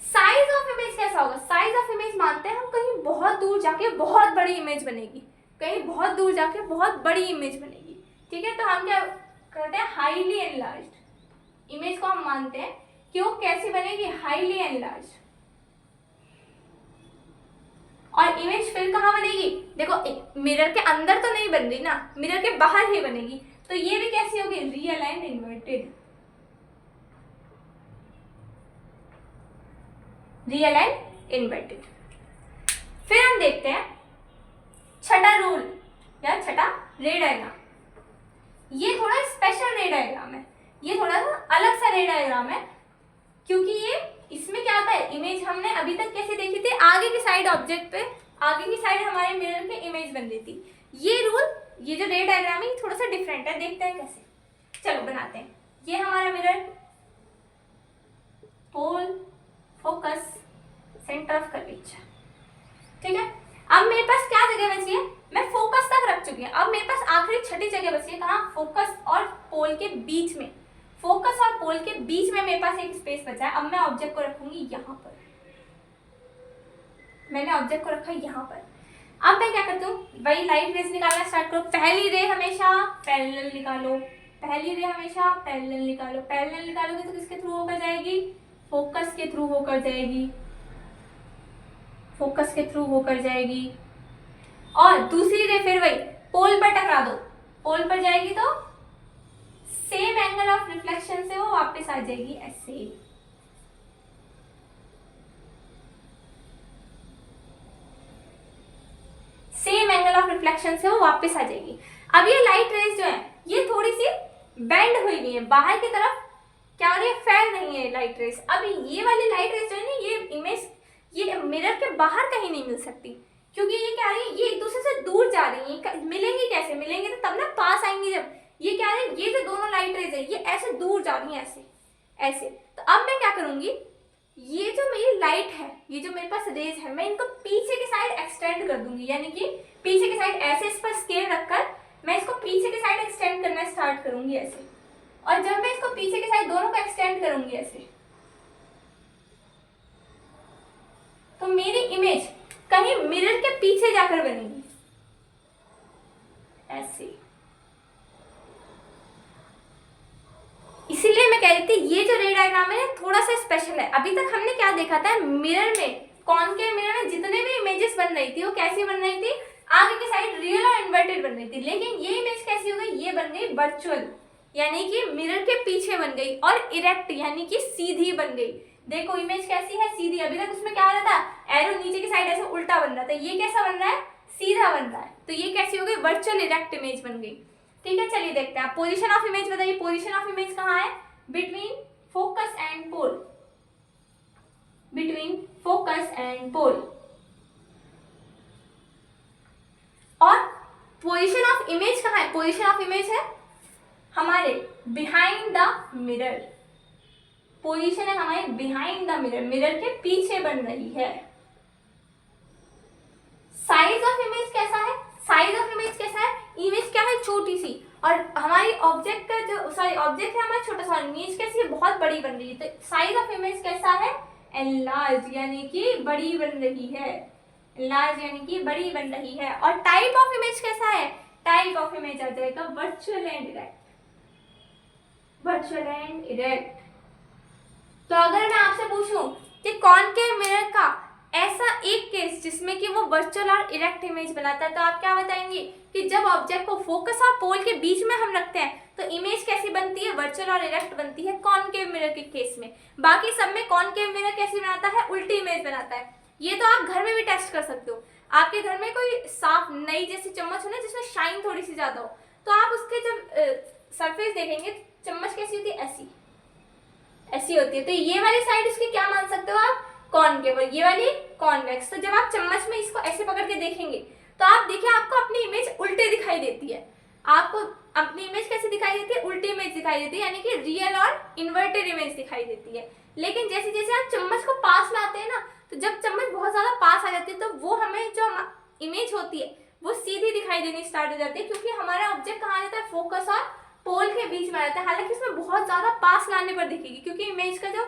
साइज ऑफ इमेज कैसा होगा, साइज ऑफ इमेज मानते हैं हम कहीं बहुत दूर जाके बहुत बड़ी इमेज बनेगी, कहीं बहुत दूर जाके बहुत बड़ी इमेज बनेगी, ठीक है। तो हम क्या करते हैं, हाईली एनलार्ज्ड इमेज को हम मानते हैं कि वो कैसी बनेगी, हाईली एनलार्ज्ड। और इमेज फिर कहाँ बनेगी, देखो मिरर के अंदर तो नहीं बन रही ना, मिरर के बाहर ही बनेगी। तो ये भी कैसी होगी, real and inverted, real and inverted. फिर हम देखते हैं छठा रूल या छठा रे डायग्राम। ये थोड़ा स्पेशल रे डायग्राम है, ये थोड़ा सा अलग सा रे डायग्राम है, क्योंकि ये इसमें क्या होता है, इमेज हमने अभी तक कैसे देखी थी, आगे की साइड ऑब्जेक्ट पे, आगे की साइड हमारे मिरर के इमेज बन रही थी। ये रूल, ये जो रे डायग्राम है थोड़ा सा डिफरेंट है, देखते हैं कैसे। चलो बनाते हैं। ये हमारा mirror, pole, focus, centre of curvature, ठीक है। अब मेरे पास क्या जगह बची है, मैं फोकस तक रख चुकी हूँ। अब मेरे पास आखिरी छठी जगह बची है, कहाँ, फोकस और पोल के बीच में। फोकस और पोल के बीच में मेरे पास एक स्पेस बचा है। अब मैं ऑब्जेक्ट को रखूंगी यहाँ पर, मैंने ऑब्जेक्ट को रखा यहाँ पर। अब मैं क्या करती हूँ, वही लाइट रेज निकालना स्टार्ट करो। पहली रे हमेशा पैरेलल निकालो, पहली रे हमेशा पैरेलल निकालो। पैरेलल निकालोगे तो किसके थ्रू होकर जाएगी, फोकस के थ्रू होकर जाएगी, फोकस के थ्रू होकर जाएगी। और दूसरी रे फिर वही पोल पर टकरा दो, पोल पर जाएगी तो सेम एंगल ऑफ रिफ्लेक्शन से वो वापस आ जाएगी ऐसे। सेम एंगल ऑफ रिफ्लेक्शन से वो वापस आ जाएगी। अब ये लाइट रेज जो है ये थोड़ी सी बेंड हुई हुई है बाहर की तरफ, क्या हो रही है, फैल नहीं है लाइट रेज। अब ये वाली लाइट रेज जो है ना, ये इमेज, ये मिरर के बाहर कहीं नहीं मिल सकती, क्योंकि ये क्या है, ये एक दूसरे से दूर जा रही है। मिलेंगी कैसे, मिलेंगे तो तब ना पास आएंगी जब। ये क्या है, ये जो दोनों लाइट रेज है ये ऐसे दूर जा रही है, ऐसे ऐसे। तो अब मैं क्या करूंगी, ये जो मेरी लाइट है, ये जो मेरे पास रेज है, मैं इनको पीछे की साइड एक्सटेंड कर दूंगी। यानी कि पीछे की साइड ऐसे इस पर स्केल रखकर मैं इसको पीछे की साइड एक्सटेंड करना स्टार्ट करूंगी ऐसे। और जब मैं इसको पीछे की साइड दोनों को एक्सटेंड करूंगी ऐसे, तो मेरी इमेज कहीं मिरर के पीछे जाकर बनेगी ऐसे। इसीलिए मैं कह रही थी ये जो रे डायग्राम है थोड़ा सा स्पेशल है। अभी तक हमने क्या देखा था, मिरर में, कॉनकेव मिरर में जितने भी इमेजेस बन रही थी वो कैसी बन रही थी, आगे की साइड रियल और इन्वर्टेड बन रही थी। लेकिन ये इमेज कैसी हो गई, ये बन गई वर्चुअल, यानी कि मिरर के पीछे बन गई, और इरेक्ट यानी कि सीधी बन गई। देखो इमेज कैसी है, सीधी। अभी तक उसमें क्या हो रहा था, एरो नीचे की साइड ऐसे उल्टा बन रहा था, ये कैसा बन रहा है, सीधा बन रहा है। तो ये कैसी हो गई, वर्चुअल इरेक्ट इमेज बन गई। ठीक है, चलिए देखते हैं। पोजीशन ऑफ इमेज बताइए, पोजीशन ऑफ इमेज कहाँ है, between focus and pole, between focus and pole. और पोजीशन ऑफ इमेज कहाँ है, पोजीशन ऑफ इमेज है हमारे बिहाइंड द मिरर। पोजीशन है हमारे बिहाइंड द मिरर, मिरर के पीछे बन रही है। साइज ऑफ इमेज कैसा है, साइज ऑफ इमेज कैसा है, इमेज क्या है, छोटी सी, और हमारी ऑब्जेक्ट का जो, सॉरी ऑब्जेक्ट है हमारा छोटा सा, इमेज कैसी है, बहुत बड़ी बन रही है। तो साइज ऑफ इमेज कैसा है, एनलार्ज यानी कि बड़ी बन रही है, एनलार्ज यानी कि बड़ी बन रही है। और टाइप ऑफ इमेज कैसा है, टाइप ऑफ इमेज आ जाएगा virtual and erect, virtual and erect. तो अगर मैं आपसे पूछूं कि कॉनकेव मिरर का ऐसा एक केस जिसमें कि वो वर्चुअल और इरेक्ट इमेज बनाता है, तो आप क्या बताएंगे कि जब ऑब्जेक्ट को फोकस और पोल के बीच में हम रखते हैं तो इमेज कैसी बनती है, वर्चुअल और इरेक्ट बनती है कॉनकेव मिरर के केस में। बाकी सब में कॉनकेव मिरर कैसी बनाता है, उल्टी इमेज बनाता है। ये तो आप घर में भी टेस्ट कर सकते हो। आपके घर में कोई साफ नई जैसी चम्मच हो ना, जिसमें शाइन थोड़ी सी ज्यादा हो, तो आप उसके जब सरफेस देखेंगे, चम्मच कैसी होती है, ऐसी ऐसी होती है। तो ये वाली साइड इसकी क्या मान सकते हो आप, कॉनकेव, और ये वाली कॉन्वेक्स। तो जब आप चम्मच में इसको ऐसे पकड़ के देखेंगे तो आप देखिए आपको अपनी इमेज उल्टे दिखाई देती है। आपको अपनी इमेज कैसे दिखाई देती है, उल्टी इमेज दिखाई देती है, यानी कि रियल और इन्वर्टेड इमेज दिखाई देती है। लेकिन जैसे जैसे आप चम्मच को पास लाते हैं ना, तो जब चम्मच बहुत ज्यादा पास आ जाती है तो वो हमें जो इमेज होती है वो सीधी दिखाई देनी स्टार्ट हो जाती है, क्योंकि हमारा ऑब्जेक्ट कहाँ रहता है, फोकस और पोल के बीच में रहता है। हालांकि इसमें बहुत ज्यादा पास लाने पर दिखेगी, क्योंकि इमेज का जो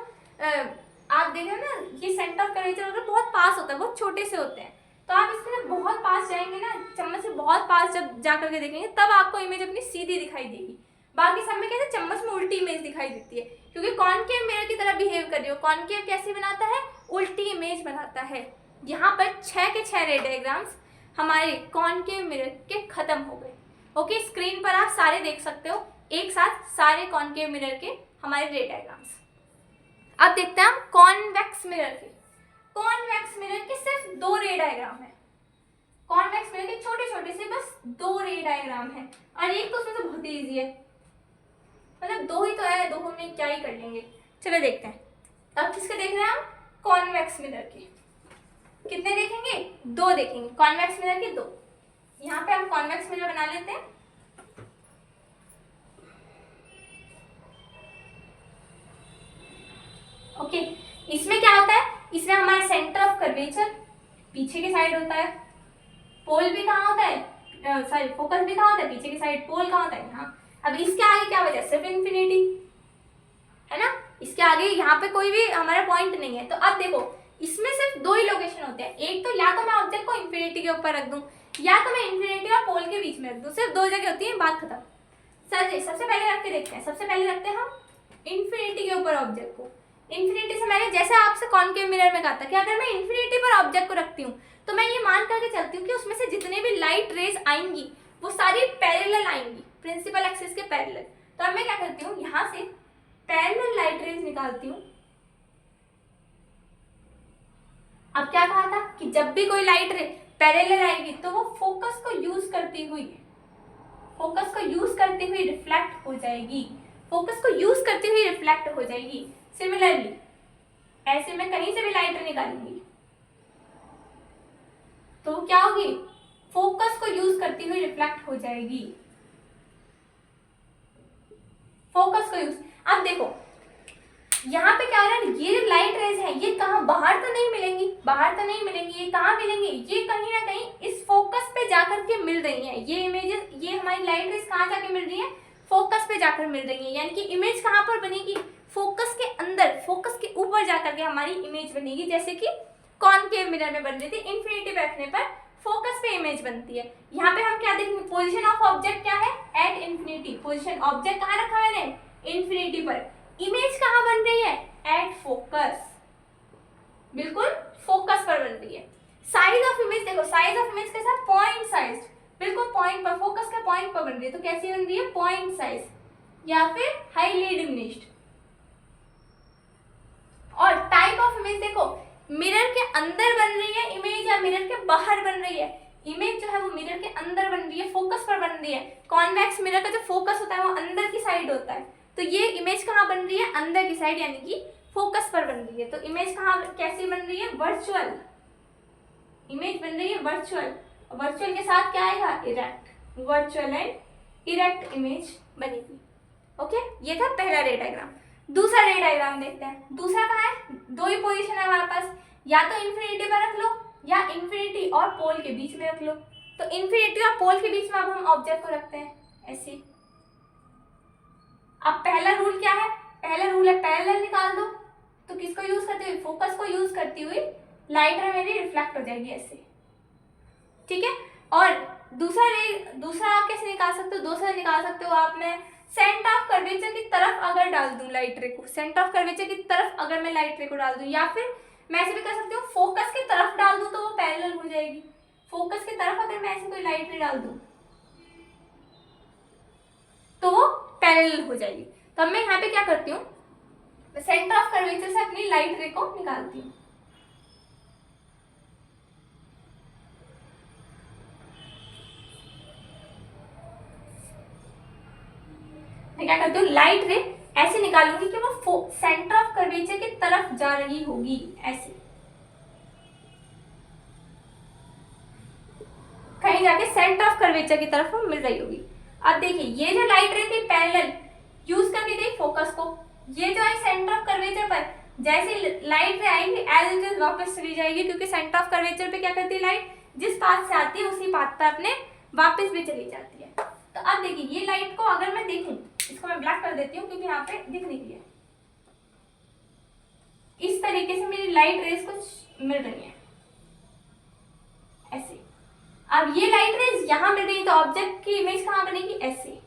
आप देखें ना, ये सेंटर ऑफ कर्वेचर अगर बहुत पास होता है, बहुत छोटे से होते हैं, तो आप इसके लिए बहुत पास जाएंगे ना, चम्मच से बहुत पास जब जा करके देखेंगे तब आपको इमेज अपनी सीधी दिखाई देगी। बाकी सब में कहते हैं चम्मच में उल्टी इमेज दिखाई देती है, क्योंकि कॉनकेव मिरर की तरह बिहेव कर रही हो। कॉनकेव कैसे बनाता है, उल्टी इमेज बनाता है। यहाँ पर 6 के 6 रे डायग्राम्स हमारे कॉनकेव मिरर के खत्म हो गए। ओके, स्क्रीन पर आप सारे देख सकते हो एक साथ, सारे कॉनकेव मिरर के हमारे रे डायग्राम्स। अब देखते हैं हम कॉन्वेक्स मिरर के। कॉन्वेक्स मिरर के सिर्फ 2 रे डायग्राम है। कॉन्वेक्स मिरर के छोटे छोटे से बस 2 रे डायग्राम है, और एक तो उसमें से बहुत ईजी है, मतलब 2 ही तो है, 2 में क्या ही कर लेंगे। चलो देखते हैं। अब किसके देख रहे हैं हम? कॉन्वेक्स मिरर के। कितने देखेंगे? 2 देखेंगे। कॉन्वेक्स मिरर के 2। यहाँ पे हम कॉन्वेक्स मिरर बना लेते हैं। ओके, इसमें क्या होता है? इसमें हमारा सेंटर ऑफ कर्वेचर पीछे की साइड होता है। पोल भी कहाँ होता है? सॉरी, फोकस भी कहाँ होता है? पीछे की साइड। पोल कहाँ होता है? यहाँ। अब इसके आगे क्या बचा? सिर्फ इन्फिनिटी, है ना? इसके आगे यहाँ पे कोई भी हमारा पॉइंट नहीं है। तो अब देखो, इसमें सिर्फ 2 ही लोकेशन होते हैं। एक तो या तो मैं ऑब्जेक्ट को इन्फिनिटी के ऊपर रख दूं, या तो मैं इन्फिनिटी और पोल के बीच में रख दूं। सिर्फ 2 जगह होती है, बात खत्म। सर जी, सबसे पहले रख के देखते हैं। सबसे पहले रखते हैं हम इन्फिनिटी के ऊपर ऑब्जेक्ट को। इन्फिनिटी से मैंने जैसे आपसे कॉनकेव मिरर में कहा था कि अगर मैं इन्फिनिटी पर ऑब्जेक्ट को रखती हूँ तो मैं ये मान करके चलती हूँ कि उसमें से जितने भी लाइट रेज आएंगी वो सारी पैरेलल आएंगी, प्रिंसिपल एक्सिस के पैरेलल। तो अब मैं क्या करती हूँ, यहाँ से पैरेलल लाइट रेज निकालती हूँ। अब क्या कहा था कि जब भी कोई लाइट रे पैरेलल आएगी तो वो फोकस को यूज करती हुई रिफ्लेक्ट हो जाएगी। फोकस को यूज करती हुई रिफ्लेक्ट हो जाएगी। सिमिलरली ऐसे में कहीं से भी लाइट निकालूंगी तो क्या होगी? फोकस को यूज करती हुई रिफ्लेक्ट हो जाएगी। फोकस को यूज। अब देखो यहाँ पे क्या हो रहा है, ये जो लाइट रेज है ये कहाँ? बाहर तो नहीं मिलेंगी, ये कहाँ मिलेंगी? ये कहीं ना कहीं इस फोकस पे जाकर के मिल रही है। ये इमेजेस, ये हमारी लाइट रेज कहाँ जाके मिल रही है? फोकस पे जाकर मिल रही है। यानी कि इमेज कहाँ पर बनेगी? फोकस के अंदर, फोकस के ऊपर जाकर के हमारी इमेज बनेगी। जैसे कि कॉनकेव मिरर में बन रही थी, इन्फिनिटी पे रखने पर फोकस पे इमेज बनती है। यहाँ पे हम क्या देखेंगे? पोजीशन ऑफ ऑब्जेक्ट क्या है? At infinity. पोजीशन ऑब्जेक्ट कहाँ रखा है मैंने? इन्फिनिटी पर। इमेज कहाँ बन रही है? एट फोकस, बिल्कुल फोकस पर बन रही है। साइज ऑफ इमेज देखो, साइज ऑफ इमेज के साथ पॉइंट साइज, बिल्कुल पॉइंट पर, फोकस के पॉइंट पर बन रही है। तो कैसी बन रही है? पॉइंट साइज या फिर हाईली डिमिनिश्ड। और टाइप ऑफ इमेज देखो, मिरर के अंदर बन रही है इमेज या मिरर के बाहर बन रही है। इमेज जो है वो मिरर के अंदर बन रही है, फोकस पर बन रही है। कॉन्वेक्स मिरर का जो फोकस होता है वो अंदर की साइड होता है। तो ये इमेज कहाँ बन रही है? अंदर की साइड, यानी कि फोकस पर बन रही है। तो इमेज कहाँ कैसी बन रही है? वर्चुअल इमेज बन रही है, वर्चुअल। वर्चुअल के साथ क्या आएगा? Erect. Virtual and erect image बनेगी। ओके, ये था पहला रे डायग्राम। दूसरा रे डायग्राम देखते हैं। दूसरा कहाँ है? 2 ही पोजीशन है हमारे पास, या तो इन्फिनिटी पर रख लो या इन्फिनिटी और पोल के बीच में रख लो। तो इन्फिनिटी और पोल के बीच में अब हम ऑब्जेक्ट को रखते हैं ऐसे। अब पहला रूल क्या है? पहला रूल है पैरेलल निकाल दो। तो किसको यूज करते हुए? फोकस को यूज करती हुई लाइट रे मेरी रिफ्लेक्ट हो जाएगी ऐसे, ठीक है। और दूसरा आप कैसे निकाल सकते हो? दूसरा निकाल सकते हो आप, मैं सेंटर ऑफ कर्वेचर की तरफ अगर डाल दूं लाइट रे को, सेंटर ऑफ कर्वेचर की तरफ अगर मैं लाइट रे को डाल दूं, या फिर मैं ऐसे भी कर सकती हूँ फोकस की तरफ डाल दूं तो वो पैरेलल हो जाएगी। फोकस की तरफ अगर मैं ऐसे कोई लाइट रे डाल दूं तो वो पैरेलल हो जाएगी। तो अब मैं यहाँ पे क्या करती हूँ, सेंटर ऑफ कर्वेचर से अपनी लाइट रे को निकालती हूँ। मैं क्या करती हूँ, लाइट रे ऐसे निकालूंगी कि वो सेंटर ऑफ कर्वेचर की तरफ जा रही होगी ऐसे, कहीं जाके सेंटर ऑफ कर्वेचर की तरफ मिल रही होगी। अब देखिए ये जो लाइट रे थी पैरेलल यूज करके गई फोकस को, ये जो है सेंटर ऑफ कर्वेचर पर जैसे लाइट रे आएगी एज इट इज वापस चली जाएगी, क्योंकि सेंटर ऑफ कर्वेचर पे क्या करती है लाइट, जिस पाथ से आती है उसी पाथ पर अपने वापस भी चली जाती है। तो अब देखिए ये लाइट को अगर मैं देखूं, इसको मैं ब्लैक कर देती हूँ क्योंकि यहाँ पे दिख नहीं रही है। इस तरीके से मेरी लाइट रेज कुछ मिल रही है ऐसे। अब ये लाइट रेज यहां मिल रही है तो ऑब्जेक्ट की इमेज कहां बनेगी, ऐसे।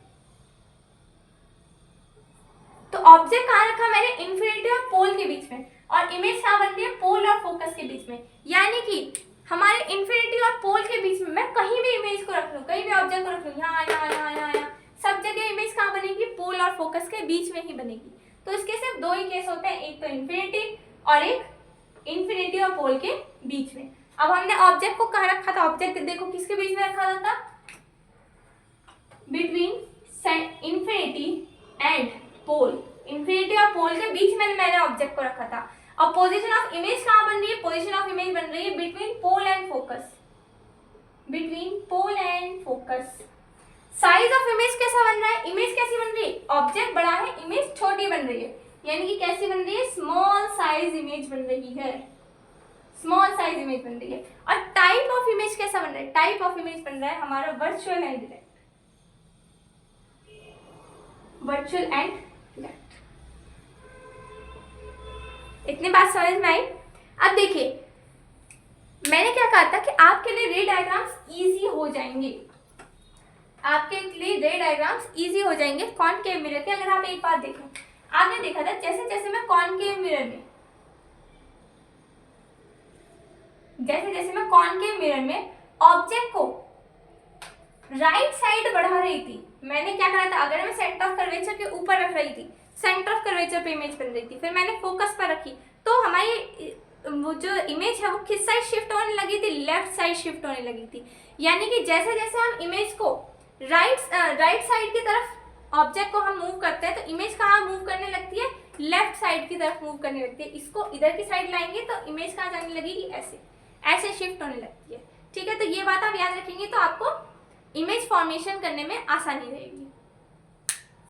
तो ऑब्जेक्ट कहां रखा मैंने, इन्फिनिटी और पोल के बीच में, और इमेज कहां बनती है, पोल और फोकस के बीच में। यानी कि हमारे इन्फिनिटी और पोल के बीच में मैं कहीं भी इमेज को रख लूं, कहीं भी ऑब्जेक्ट को रख लूं, यहाँ यहाँ यहाँ यहाँ यहाँ, सब जगह इमेज कहां बनेगी, पोल और फोकस के बीच में ही बनेगी। तो इसके सिर्फ 2 ही केस होते हैं, एक तो इन्फिनिटी और एक इन्फिनिटी और पोल के बीच में। अब हमने ऑब्जेक्ट को कहाँ रखा था, ऑब्जेक्ट देखो किसके बीच में रखा था, between infinity and pole. Infinity और पोल के बीच में मैंने ऑब्जेक्ट को रखा था। और पोजीशन ऑफ इमेज कहाँ बन रही है? पोजीशन ऑफ इमेज बन रही है between pole and focus, between pole and focus. Size of image कैसा बन रहा है? इमेज कैसी बन रही है? ऑब्जेक्ट बड़ा है, इमेज छोटी बन रही है, यानी कि कैसी बन रही है? स्मॉल साइज इमेज बन रही है, स्मॉल साइज इमेज बन रही है। और टाइप ऑफ इमेज कैसा बन रहा है? टाइप ऑफ इमेज बन रहा है हमारा virtual and direct, virtual and direct. इतनी बात समझ में आई? अब देखिए, मैंने क्या कहा था कि आपके लिए रे डायग्राम्स इजी हो जाएंगे, आपके लिए रे डायग्राम्स इजी हो जाएंगे कॉनकेव मिरर के। अगर आप एक बात देखें, आपने देखा था जैसे जैसे मैं कॉनकेव मिरर में, जैसे जैसे मैं कॉनकेव मिरर में ऑब्जेक्ट को राइट साइड बढ़ा रही थी, मैंने क्या करा था? अगर मैं सेंटर ऑफ कर्वेचर के ऊपर रख रही थी, सेंटर ऑफ कर्वेचर पे इमेज बन रही थी, फिर मैंने फोकस पर रखी, तो हमारी वो जो इमेज है वो किस साइड शिफ्ट होने लगी थी? लेफ्ट साइड शिफ्ट होने लगी थी। यानी कि जैसे जैसे हम इमेज को राइट साइड की तरफ ऑब्जेक्ट को हम मूव करते हैं, तो इमेज कहाँ मूव करने लगती है? लेफ्ट साइड की तरफ मूव करने लगती है। इसको इधर की साइड लाएंगे तो इमेज कहाँ जाने लगेगी? ऐसे, ऐसे शिफ्ट होने लगती है। ठीक है, तो ये बात आप याद रखेंगे तो आपको इमेज फॉर्मेशन करने में आसानी रहेगी।